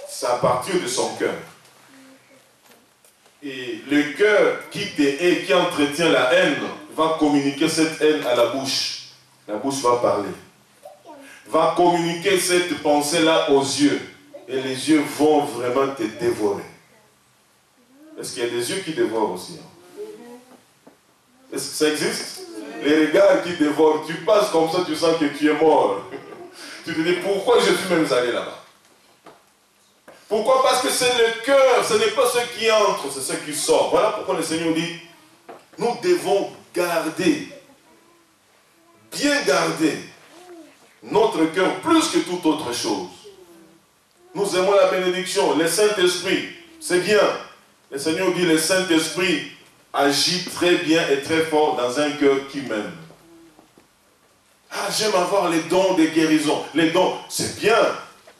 c'est à partir de son cœur. Et le cœur qui te hait, qui entretient la haine, va communiquer cette haine à la bouche. La bouche va parler. Va communiquer cette pensée-là aux yeux. Et les yeux vont vraiment te dévorer. Est-ce qu'il y a des yeux qui dévorent aussi? Est-ce que ça existe? Les regards qui dévorent. Tu passes comme ça, tu sens que tu es mort. Tu te dis, pourquoi je suis même allé là-bas? Pourquoi? Parce que c'est le cœur, ce n'est pas ce qui entre, c'est ce qui sort. Voilà pourquoi le Seigneur dit, nous devons garder, bien garder notre cœur plus que toute autre chose. Nous aimons la bénédiction, le Saint-Esprit, c'est bien. Le Seigneur dit, le Saint-Esprit agit très bien et très fort dans un cœur qui m'aime. Ah, j'aime avoir les dons de guérison. Les dons, c'est bien.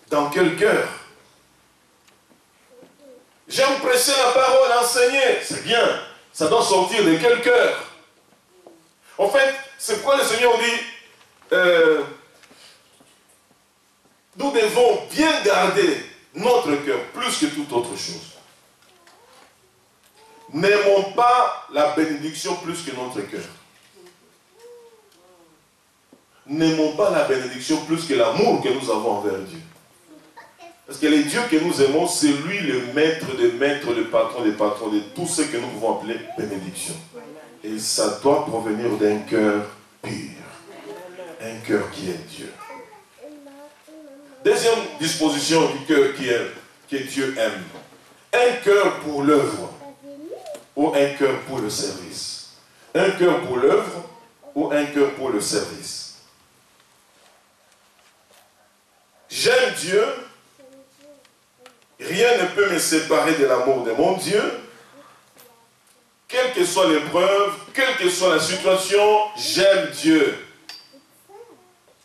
Dans quel cœur? J'aime prêcher la parole, enseigner. C'est bien. Ça doit sortir de quel cœur? En fait, c'est pourquoi le Seigneur dit, nous devons bien garder notre cœur plus que toute autre chose. N'aimons pas la bénédiction plus que notre cœur. N'aimons pas la bénédiction plus que l'amour que nous avons envers Dieu. Parce que le Dieu que nous aimons, c'est lui le maître des maîtres, le patron des patrons, de tout ce que nous pouvons appeler bénédiction. Et ça doit provenir d'un cœur pur. Un cœur qui est Dieu. Deuxième disposition du cœur que Dieu aime. Un cœur pour l'œuvre ou un cœur pour le service. Un cœur pour l'œuvre ou un cœur pour le service. J'aime Dieu. Rien ne peut me séparer de l'amour de mon Dieu. Quelle que soit l'épreuve, quelle que soit la situation, j'aime Dieu.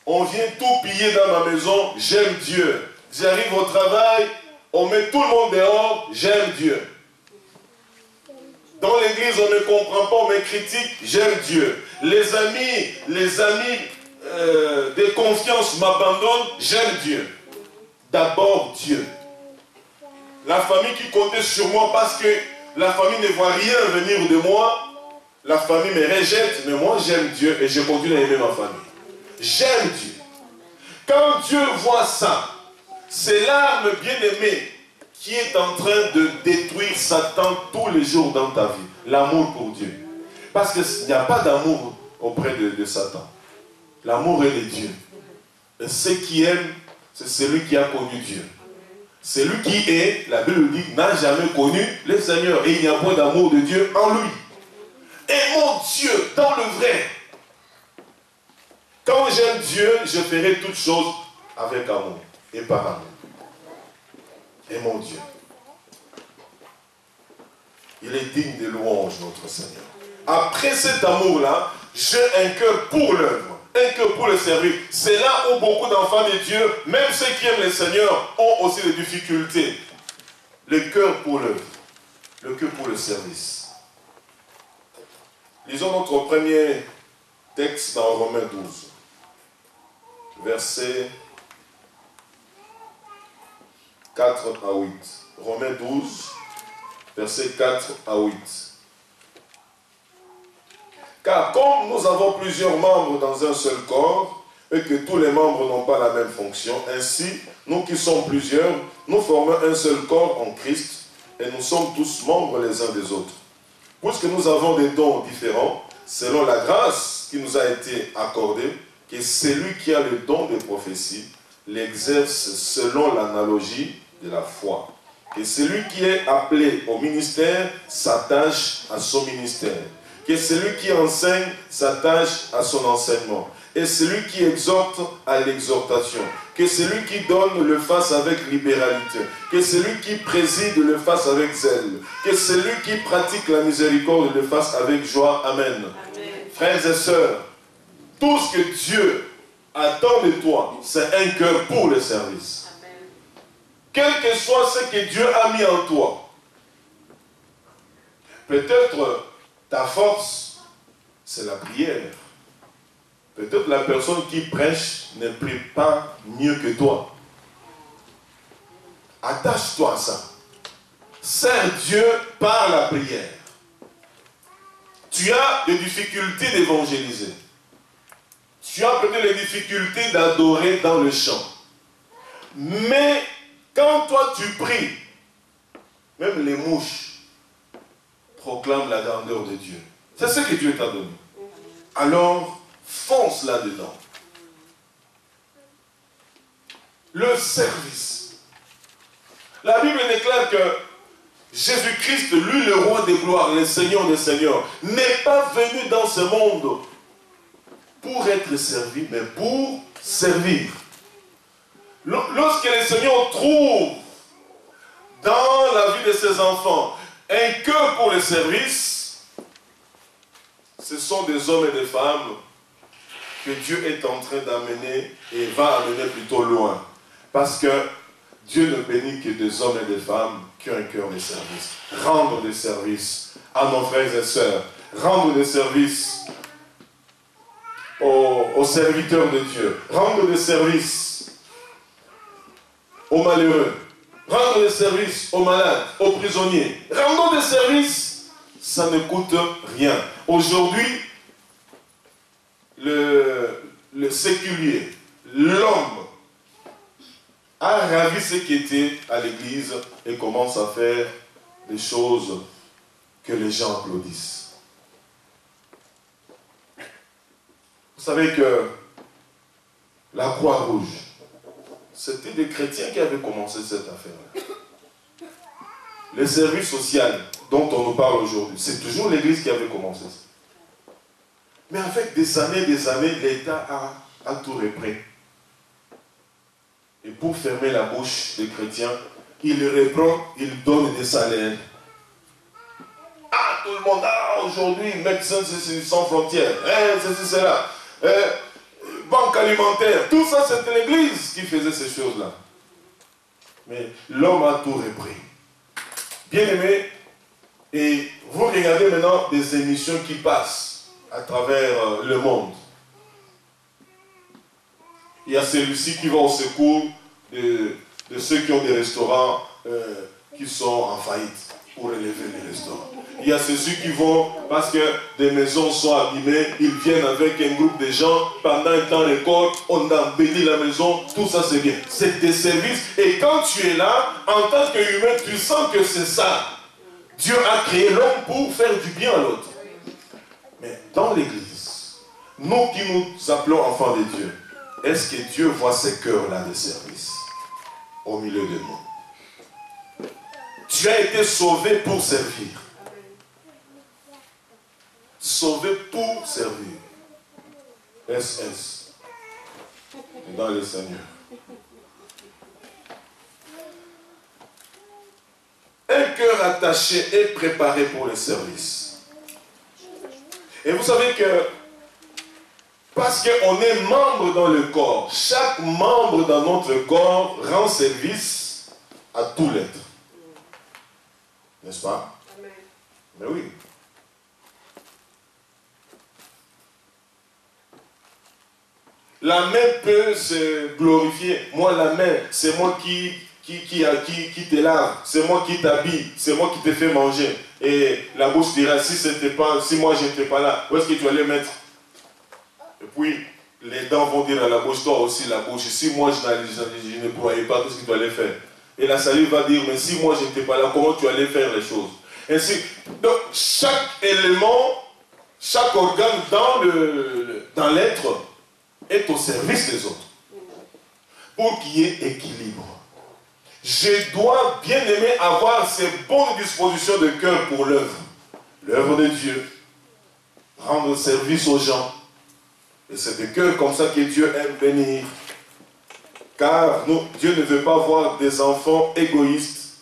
On vient tout piller dans ma maison, j'aime Dieu. J'arrive au travail, on met tout le monde dehors, j'aime Dieu. Dans l'église, on ne comprend pas, on me critique, j'aime Dieu. Les amis de confiance m'abandonnent, j'aime Dieu. D'abord Dieu. La famille qui comptait sur moi parce que la famille ne voit rien venir de moi, la famille me rejette, mais moi j'aime Dieu et je continue à aimer ma famille. J'aime Dieu. Quand Dieu voit ça, c'est l'arme bien-aimée qui est en train de détruire Satan tous les jours dans ta vie. L'amour pour Dieu. Parce qu'il n'y a pas d'amour auprès de Satan. L'amour est de Dieu. Et ce qui aime, c'est celui qui a connu Dieu. Celui qui est, la Bible dit, n'a jamais connu le Seigneur. Et il n'y a point d'amour de Dieu en lui. Aimons Dieu dans le vrai. Quand j'aime Dieu, je ferai toutes choses avec amour et par amour. Aimons Dieu. Il est digne de louange, notre Seigneur. Après cet amour-là, j'ai un cœur pour l'œuvre, un cœur pour le service. C'est là où beaucoup d'enfants de Dieu, même ceux qui aiment le Seigneur, ont aussi des difficultés. Le cœur pour l'œuvre, le cœur pour le service. Lisons notre premier texte dans Romains 12, versets 4 à 8. Romains 12, versets 4 à 8. Car comme nous avons plusieurs membres dans un seul corps, et que tous les membres n'ont pas la même fonction, ainsi, nous qui sommes plusieurs, nous formons un seul corps en Christ, et nous sommes tous membres les uns des autres. Puisque nous avons des dons différents, selon la grâce qui nous a été accordée, que celui qui a le don de prophétie l'exerce selon l'analogie de la foi. Que celui qui est appelé au ministère s'attache à son ministère. Que celui qui enseigne s'attache à son enseignement. Et celui qui exhorte à l'exhortation. Que celui qui donne le fasse avec libéralité. Que celui qui préside le fasse avec zèle. Que celui qui pratique la miséricorde le fasse avec joie. Amen. Amen. Frères et sœurs, tout ce que Dieu attend de toi, c'est un cœur pour le service. Quel que soit ce que Dieu a mis en toi. Peut-être ta force, c'est la prière. Peut-être la personne qui prêche ne prie pas mieux que toi. Attache-toi à ça. Sers Dieu par la prière. Tu as des difficultés d'évangéliser. Tu as peut-être les difficultés d'adorer dans le chant. Mais quand toi tu pries, même les mouches proclament la grandeur de Dieu. C'est ce que Dieu t'a donné. Alors, fonce là-dedans. Le service. La Bible déclare que Jésus-Christ, lui le roi des gloires, le Seigneur des seigneurs, n'est pas venu dans ce monde pour être servi, mais pour servir. Lorsque le Seigneur trouve dans la vie de ses enfants un cœur pour le service, ce sont des hommes et des femmes que Dieu est en train d'amener et va amener plutôt loin. Parce que Dieu ne bénit que des hommes et des femmes qui ont un cœur de service. Rendre des services à nos frères et sœurs. Rendre des services aux serviteurs de Dieu. Rendre des services aux malheureux. Rendre des services aux malades, aux prisonniers. Rendons des services ça ne coûte rien. Aujourd'hui, le séculier, l'homme, a ravi ce qui était à l'église et commence à faire des choses que les gens applaudissent. Vous savez que la Croix-Rouge, c'était des chrétiens qui avaient commencé cette affaire-là. Les services sociaux dont on nous parle aujourd'hui, c'est toujours l'église qui avait commencé ça. Mais avec des années, l'État a tout repris. Et pour fermer la bouche des chrétiens, il reprend, il donne des salaires. Ah, tout le monde, ah, aujourd'hui, médecins sans frontières, ceci, cela, banque alimentaire, tout ça, c'était l'église qui faisait ces choses-là. Mais l'homme a tout repris. Bien aimé, et vous regardez maintenant des émissions qui passent à travers le monde. Il y a celui-ci qui va au secours de ceux qui ont des restaurants qui sont en faillite pour élever les restaurants. Il y a ceux-ci qui vont, parce que des maisons sont abîmées, ils viennent avec un groupe de gens, pendant un temps record, on a béni la maison, tout ça c'est bien. C'est des services, et quand tu es là, en tant qu'humain, tu sens que c'est ça. Dieu a créé l'homme pour faire du bien à l'autre. Mais dans l'église, nous qui nous appelons enfants de Dieu, est-ce que Dieu voit ces cœurs-là de service au milieu de nous? Tu as été sauvé pour servir. Sauvé pour servir. SS. Dans le Seigneur. Un cœur attaché et préparé pour le service. Et vous savez que parce qu'on est membre dans le corps, chaque membre dans notre corps rend service à tout l'être. N'est-ce pas? Amen. Mais oui. La main peut se glorifier. Moi, la main, c'est moi qui te lave, c'est moi qui t'habille, c'est moi qui te fais manger. Et la bouche dira, si moi je n'étais pas là, où est-ce que tu allais mettre? Et puis, les dents vont dire à la bouche, toi aussi la bouche, si moi je ne croyais pas, qu'est-ce que tu allais faire? Et la salive va dire, mais si moi je n'étais pas là, comment tu allais faire les choses? Ainsi, donc chaque élément, chaque organe dans l'être est au service des autres. Pour qu'il y ait équilibre. Je dois, bien aimer, avoir ces bonnes dispositions de cœur pour l'œuvre. L'œuvre de Dieu. Rendre service aux gens. Et c'est de cœur comme ça que Dieu aime bénir. Car Dieu ne veut pas voir des enfants égoïstes,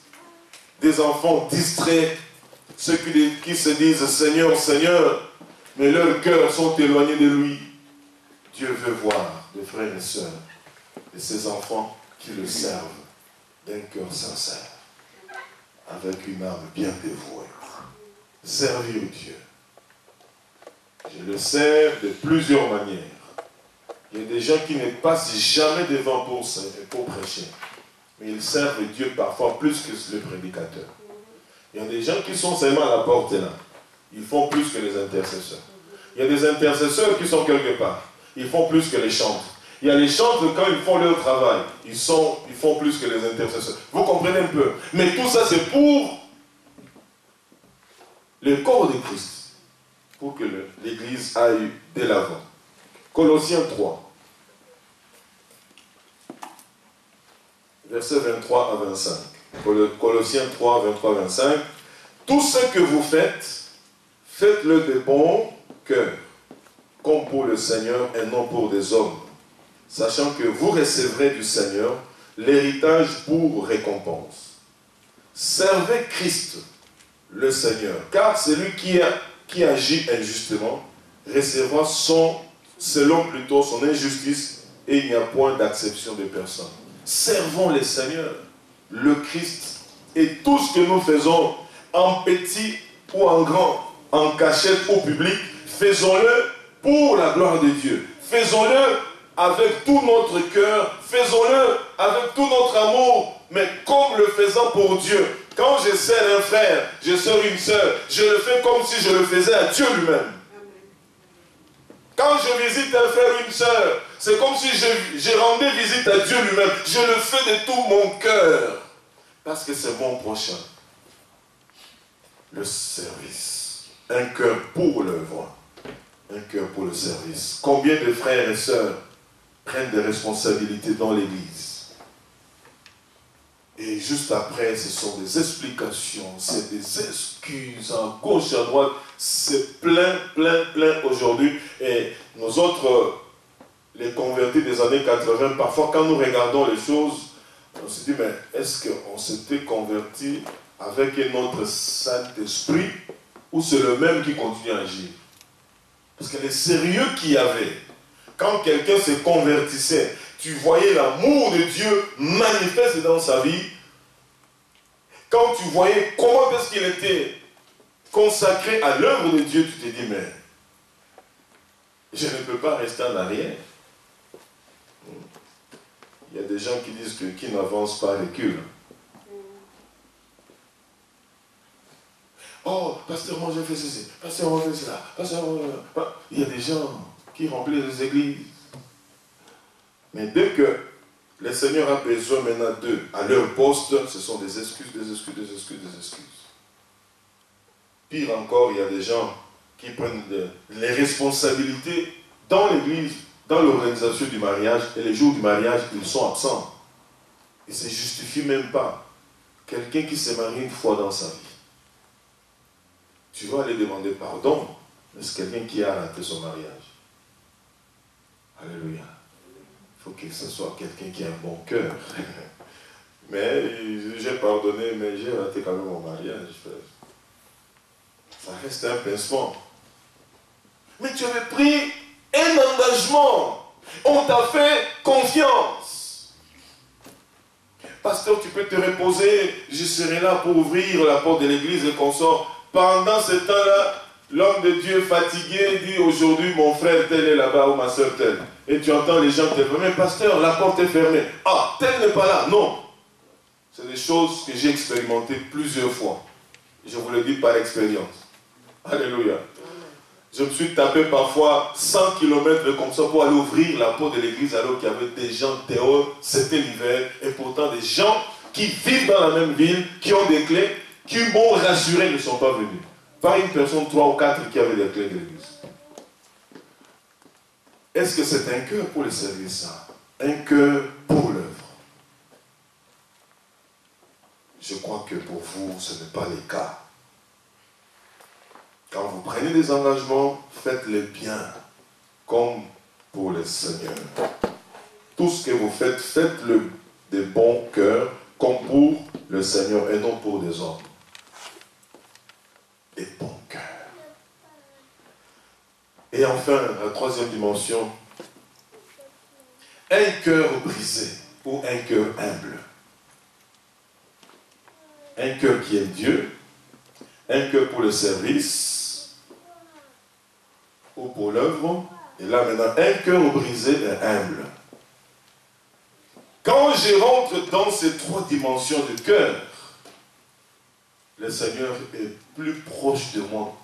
des enfants distraits, ceux qui se disent Seigneur, Seigneur, mais leurs cœurs sont éloignés de lui. Dieu veut voir des frères et sœurs et ses enfants qui le servent d'un cœur sincère, avec une âme bien dévouée. Servir Dieu. Je le sers de plusieurs manières. Il y a des gens qui ne passent jamais devant pour prêcher. Mais ils servent Dieu parfois plus que le prédicateur. Il y a des gens qui sont seulement à la porte là. Ils font plus que les intercesseurs. Il y a des intercesseurs qui sont quelque part. Ils font plus que les chantres. Il y a les chantres, quand ils font leur travail, ils font plus que les intercesseurs. Vous comprenez un peu. Mais tout ça, c'est pour le corps de Christ. Pour que l'Église aille de l'avant. Colossiens 3. Versets 23 à 25. Colossiens 3, 23 à 25. Tout ce que vous faites, faites-le de bon cœur, comme pour le Seigneur et non pour des hommes, sachant que vous recevrez du Seigneur l'héritage pour récompense. Servez Christ, le Seigneur, car celui qui agit injustement recevra selon plutôt son injustice, et il n'y a point d'acception de personne. Servons le Seigneur, le Christ, et tout ce que nous faisons en petit ou en grand, en cachette ou public, faisons-le pour la gloire de Dieu. Faisons-le avec tout notre cœur, faisons-le avec tout notre amour, mais comme le faisant pour Dieu. Quand je sers un frère, je sers une sœur, je le fais comme si je le faisais à Dieu lui-même. Quand je visite un frère ou une sœur, c'est comme si je rendais visite à Dieu lui-même. Je le fais de tout mon cœur. Parce que c'est mon prochain. Le service. Un cœur pour l'œuvre. Un cœur pour le service. Combien de frères et sœurs prennent des responsabilités dans l'église? Et juste après, ce sont des explications, c'est des excuses à gauche, à droite. C'est plein aujourd'hui. Et nous autres, les convertis des années 80, parfois quand nous regardons les choses, on se dit, mais est-ce qu'on s'était converti avec un autre Saint-Esprit ou c'est le même qui continue à agir? Parce que le sérieux qu'il y avait, quand quelqu'un se convertissait, tu voyais l'amour de Dieu manifeste dans sa vie. Quand tu voyais comment est-ce qu'il était consacré à l'œuvre de Dieu, tu te dis, mais je ne peux pas rester en arrière. Il y a des gens qui disent que qui n'avance pas recule. Oh, pasteur, moi j'ai fait ceci, pasteur, moi j'ai fait cela, pasteur, il y a des gens qui remplissent les églises. Mais dès que le Seigneur a besoin maintenant d'eux à leur poste, ce sont des excuses, des excuses, des excuses, des excuses. Pire encore, il y a des gens qui prennent les responsabilités dans l'église, dans l'organisation du mariage, et les jours du mariage, ils sont absents. Ils ne se justifient même pas. Quelqu'un qui s'est marié une fois dans sa vie, tu vas aller demander pardon, mais c'est quelqu'un qui a raté son mariage. Alléluia. Il faut que ce soit quelqu'un qui a un bon cœur. Mais j'ai pardonné, mais j'ai raté quand même mon mariage. Ça reste un pincement. Mais tu avais pris un engagement. On t'a fait confiance. Pasteur, tu peux te reposer. Je serai là pour ouvrir la porte de l'église et qu'on sort. Pendant ce temps-là, l'homme de Dieu fatigué dit aujourd'hui mon frère tel est là-bas ou ma soeur telle. Et tu entends les gens te dire, mais pasteur, la porte est fermée. Ah, tel n'est pas là. Non. C'est des choses que j'ai expérimentées plusieurs fois. Je vous le dis par expérience. Alléluia. Je me suis tapé parfois 100 km comme ça pour aller ouvrir la porte de l'église alors qu'il y avait des gens dehors, c'était l'hiver, et pourtant des gens qui vivent dans la même ville, qui ont des clés, qui m'ont rassuré ne sont pas venus. Pas une personne, 3 ou 4 qui avaient des clés de l'église. Est-ce que c'est un cœur pour le service? Un cœur pour l'œuvre? Je crois que pour vous, ce n'est pas le cas. Quand vous prenez des engagements, faites-les bien, comme pour le Seigneur. Tout ce que vous faites, faites-le de bon cœur, comme pour le Seigneur et non pour des hommes. Et bon cœur. Et enfin, la troisième dimension, un cœur brisé ou un cœur humble. Un cœur qui aime Dieu, un cœur pour le service ou pour l'œuvre, et là maintenant, un cœur brisé et humble. Quand je rentre dans ces 3 dimensions du cœur, le Seigneur est plus proche de moi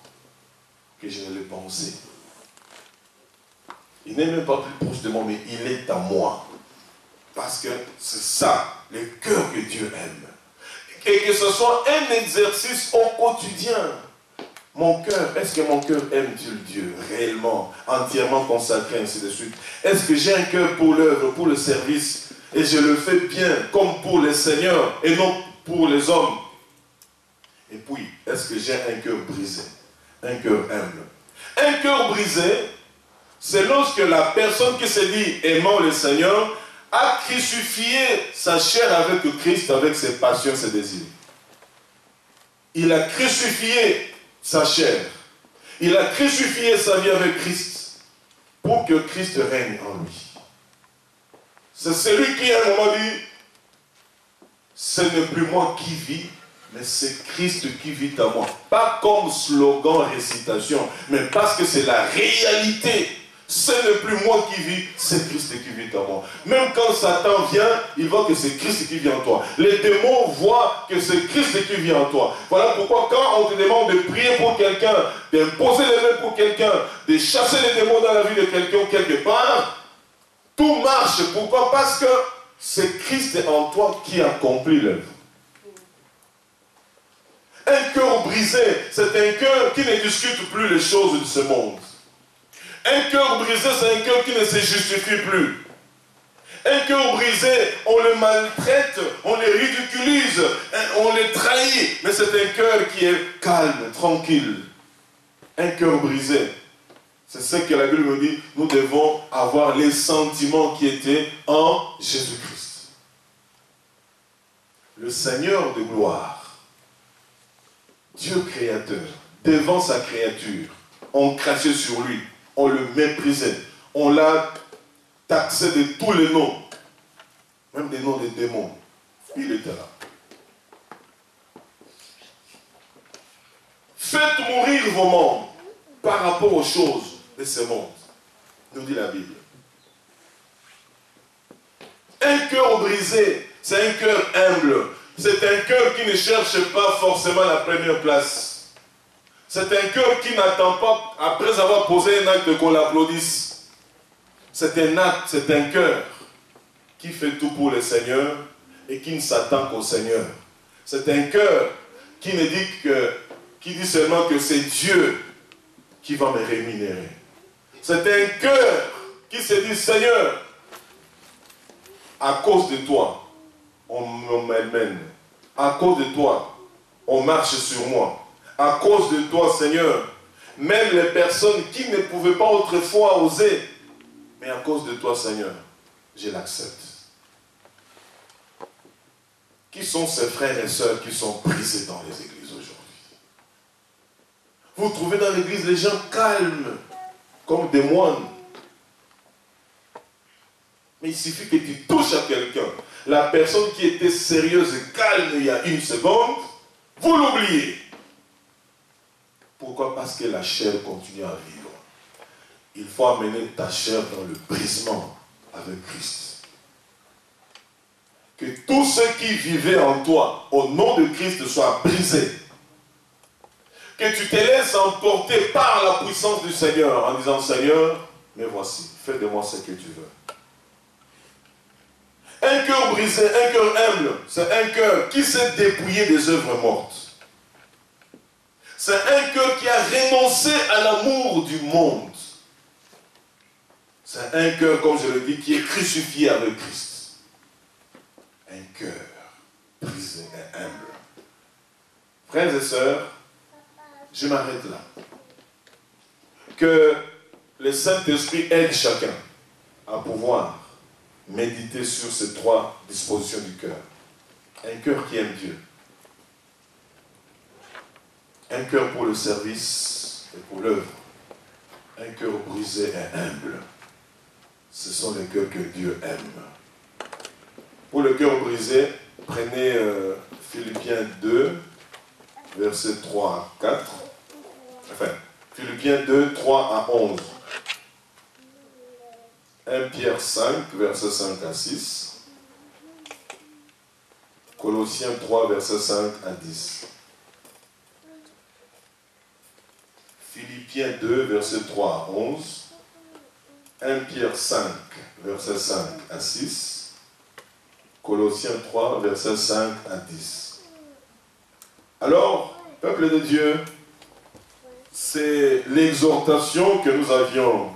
que je ne l'ai pensé. Il n'est même pas plus proche de moi, mais il est à moi. Parce que c'est ça, le cœur que Dieu aime. Et que ce soit un exercice au quotidien. Mon cœur, est-ce que mon cœur aime-t-il Dieu réellement, entièrement consacré, ainsi de suite? Est-ce que j'ai un cœur pour l'œuvre, pour le service, et je le fais bien, comme pour le Seigneur, et non pour les hommes? Et puis, est-ce que j'ai un cœur brisé, un cœur humble? Un cœur brisé, c'est lorsque la personne qui se dit aimant le Seigneur a crucifié sa chair avec Christ, avec ses passions, ses désirs. Il a crucifié sa chair. Il a crucifié sa vie avec Christ pour que Christ règne en lui. C'est celui qui à un moment dit, ce n'est plus moi qui vis, mais c'est Christ qui vit en moi. Pas comme slogan, récitation, mais parce que c'est la réalité. Ce n'est plus moi qui vis, c'est Christ qui vit en moi. Même quand Satan vient, il voit que c'est Christ qui vit en toi. Les démons voient que c'est Christ qui vit en toi. Voilà pourquoi quand on te demande de prier pour quelqu'un, d'imposer les mains pour quelqu'un, de chasser les démons dans la vie de quelqu'un quelque part, tout marche. Pourquoi? Parce que c'est Christ en toi qui accomplit l'œuvre. Un cœur brisé, c'est un cœur qui ne discute plus les choses de ce monde. Un cœur brisé, c'est un cœur qui ne se justifie plus. Un cœur brisé, on le maltraite, on le ridiculise, on le trahit. Mais c'est un cœur qui est calme, tranquille. Un cœur brisé. C'est ce que la Bible me dit. Nous devons avoir les sentiments qui étaient en Jésus-Christ. Le Seigneur de gloire, Dieu créateur, devant sa créature, on crachait sur lui. On le méprisait. On l'a taxé de tous les noms. Même des noms des démons. Il était là. Faites mourir vos membres par rapport aux choses de ce monde, nous dit la Bible. Un cœur brisé, c'est un cœur humble. C'est un cœur qui ne cherche pas forcément la première place. C'est un cœur qui n'attend pas, après avoir posé un acte, qu'on l'applaudisse. C'est un acte, c'est un cœur qui fait tout pour le Seigneur et qui ne s'attend qu'au Seigneur. C'est un cœur qui ne dit que, qui dit seulement que c'est Dieu qui va me rémunérer. C'est un cœur qui se dit, Seigneur, à cause de toi, on m'amène. À cause de toi, on marche sur moi. À cause de toi, Seigneur, même les personnes qui ne pouvaient pas autrefois oser, mais à cause de toi, Seigneur, je l'accepte. Qui sont ces frères et sœurs qui sont brisés dans les églises aujourd'hui? Vous trouvez dans l'église les gens calmes, comme des moines. Mais il suffit que tu touches à quelqu'un. La personne qui était sérieuse et calme il y a une seconde, vous l'oubliez. Pourquoi? Parce que la chair continue à vivre. Il faut amener ta chair dans le brisement avec Christ. Que tous ceux qui vivaient en toi, au nom de Christ, soient brisés. Que tu te laisses emporter par la puissance du Seigneur en disant, Seigneur, mais voici, fais de moi ce que tu veux. Un cœur brisé, un cœur humble, c'est un cœur qui s'est dépouillé des œuvres mortes. C'est un cœur qui a renoncé à l'amour du monde. C'est un cœur, comme je le dis, qui est crucifié avec Christ. Un cœur brisé et humble. Frères et sœurs, je m'arrête là. Que le Saint-Esprit aide chacun à pouvoir méditer sur ces trois dispositions du cœur. Un cœur qui aime Dieu. Un cœur pour le service et pour l'œuvre. Un cœur brisé et humble. Ce sont les cœurs que Dieu aime. Pour le cœur brisé, prenez Philippiens 2, versets 3 à 4. Enfin, Philippiens 2, 3 à 11. 1 Pierre 5, versets 5 à 6. Colossiens 3, versets 5 à 10. Philippiens 2, versets 3 à 11. 1 Pierre 5, versets 5 à 6. Colossiens 3, versets 5 à 10. Alors, peuple de Dieu, c'est l'exhortation que nous avions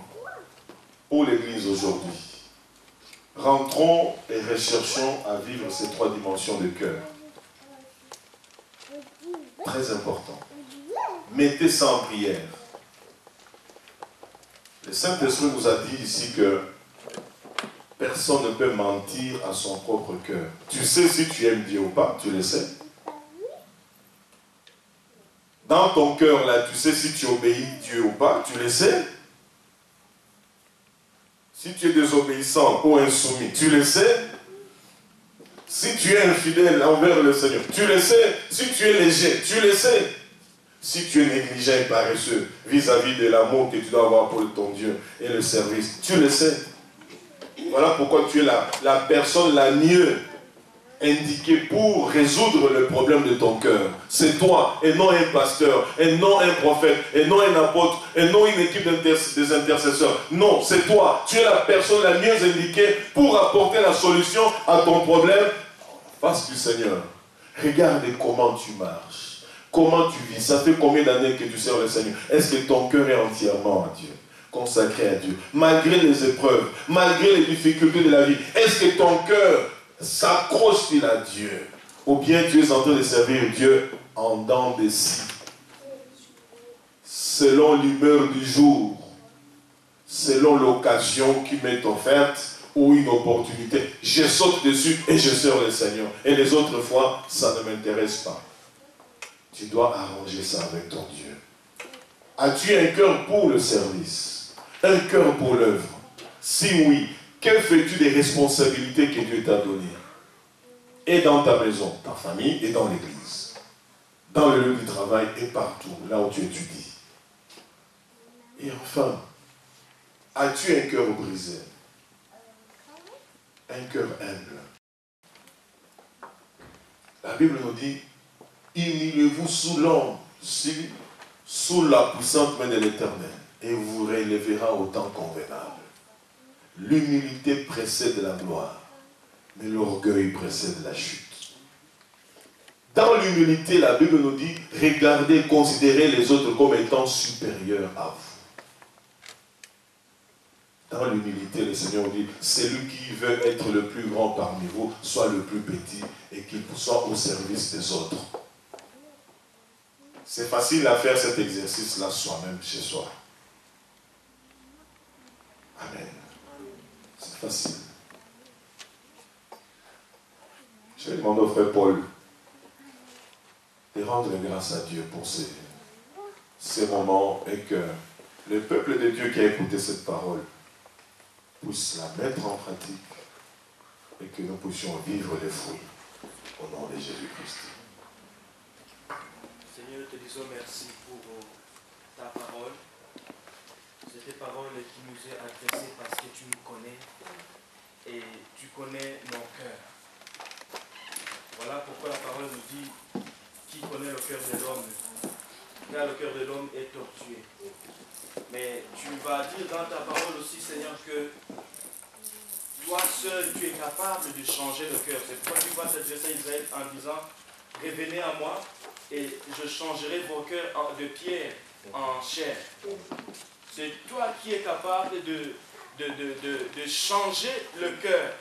pour l'Église aujourd'hui. Rentrons et recherchons à vivre ces trois dimensions de cœur. Très important. Mettez ça en prière. Le Saint-Esprit nous a dit ici que personne ne peut mentir à son propre cœur. Tu sais si tu aimes Dieu ou pas, tu le sais. Dans ton cœur, là, tu sais si tu obéis Dieu ou pas, tu le sais. Si tu es désobéissant ou insoumis, tu le sais. Si tu es infidèle envers le Seigneur, tu le sais. Si tu es léger, tu le sais. Si tu es négligent et paresseux vis-à-vis de l'amour que tu dois avoir pour ton Dieu et le service, tu le sais. Voilà pourquoi tu es la personne la mieux indiquée pour résoudre le problème de ton cœur. C'est toi, et non un pasteur, et non un prophète, et non un apôtre, et non une équipe des intercesseurs. Non, c'est toi. Tu es la personne la mieux indiquée pour apporter la solution à ton problème face du Seigneur. Regarde comment tu marches, comment tu vis. Ça fait combien d'années que tu sers le Seigneur? Est-ce que ton cœur est entièrement à Dieu, consacré à Dieu, malgré les épreuves, malgré les difficultés de la vie? Est-ce que ton cœur s'accroche-t-il à Dieu? Ou bien tu es en train de servir Dieu en dents de scie, selon l'humeur du jour, selon l'occasion qui m'est offerte ou une opportunité. Je saute dessus et je sers le Seigneur. Et les autres fois, ça ne m'intéresse pas. Tu dois arranger ça avec ton Dieu. As-tu un cœur pour le service? Un cœur pour l'œuvre? Si oui, que fais-tu des responsabilités que Dieu t'a données? Et dans ta maison, ta famille et dans l'église, dans le lieu du travail et partout, là où tu étudies. Et enfin, as-tu un cœur brisé? Un cœur humble? La Bible nous dit, humiliez-vous sous l'ombre, sous la puissante main de l'Éternel, et vous relèvera au temps convenable. L'humilité précède la gloire, mais l'orgueil précède la chute. Dans l'humilité, la Bible nous dit, regardez, considérez les autres comme étant supérieurs à vous. Dans l'humilité, le Seigneur dit, celui qui veut être le plus grand parmi vous, soit le plus petit et qu'il soit au service des autres. C'est facile à faire cet exercice-là soi-même, chez soi. Amen. C'est facile. Je vais demander au frère Paul de rendre grâce à Dieu pour ces moments et que le peuple de Dieu qui a écouté cette parole puisse la mettre en pratique et que nous puissions vivre les fruits au nom de Jésus-Christ. Seigneur, nous te disons merci pour ta parole. C'est tes paroles qui nous est adressée parce que tu nous connais et tu connais nos cœurs. Voilà pourquoi la parole nous dit qui connaît le cœur de l'homme, car le cœur de l'homme est tortueux. Mais tu vas dire dans ta parole aussi, Seigneur, que toi seul, tu es capable de changer le cœur. C'est pourquoi tu vas s'adresser à Israël en disant, revenez à moi et je changerai vos cœurs de pierre en chair. C'est toi qui es capable de changer le cœur.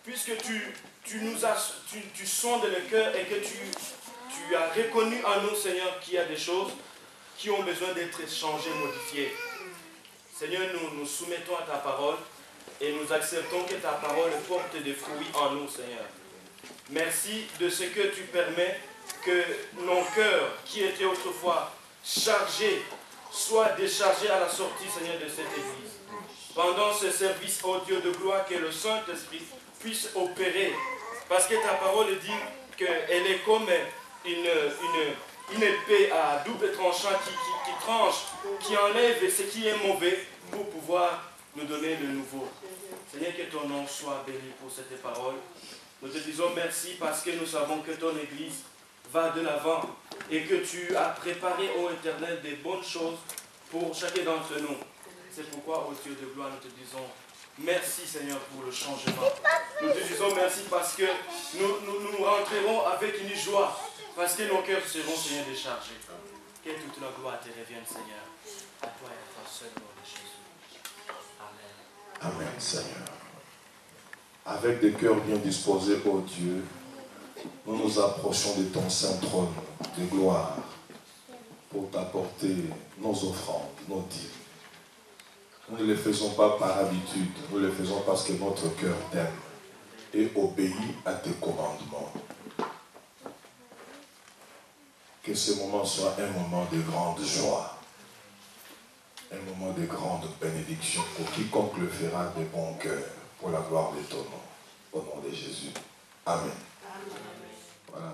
Puisque tu sondes le cœur et que tu as reconnu en nous, Seigneur, qu'il y a des choses qui ont besoin d'être changées, modifiées. Seigneur, nous soumettons à ta parole et nous acceptons que ta parole porte des fruits en nous, Seigneur. Merci de ce que tu permets que nos cœurs, qui étaient autrefois chargés, soient déchargés à la sortie, Seigneur, de cette église. Pendant ce service, ô Dieu de gloire, que le Saint-Esprit puisse opérer. Parce que ta parole dit qu'elle est comme une épée à double tranchant qui tranche, qui enlève ce qui est mauvais pour pouvoir nous donner le nouveau. Seigneur, que ton nom soit béni pour cette parole. Nous te disons merci parce que nous savons que ton Église va de l'avant et que tu as préparé, ô Éternel, des bonnes choses pour chacun d'entre nous. C'est pourquoi, ô Dieu de gloire, nous te disons merci, Seigneur, pour le changement. Nous te disons merci parce que nous rentrerons avec une joie, parce que nos cœurs seront, Seigneur, déchargés. Que toute la gloire te revienne, Seigneur. À toi et à toi seul, nom de Jésus. Amen. Amen, Seigneur. Avec des cœurs bien disposés, ô Dieu, nous nous approchons de ton saint trône de gloire pour t'apporter nos offrandes, nos dîmes. Nous ne les faisons pas par habitude, nous les faisons parce que notre cœur t'aime et obéit à tes commandements. Que ce moment soit un moment de grande joie, un moment de grande bénédiction pour quiconque le fera de bon cœur, pour la gloire de ton nom, au nom de Jésus. Amen. Voilà.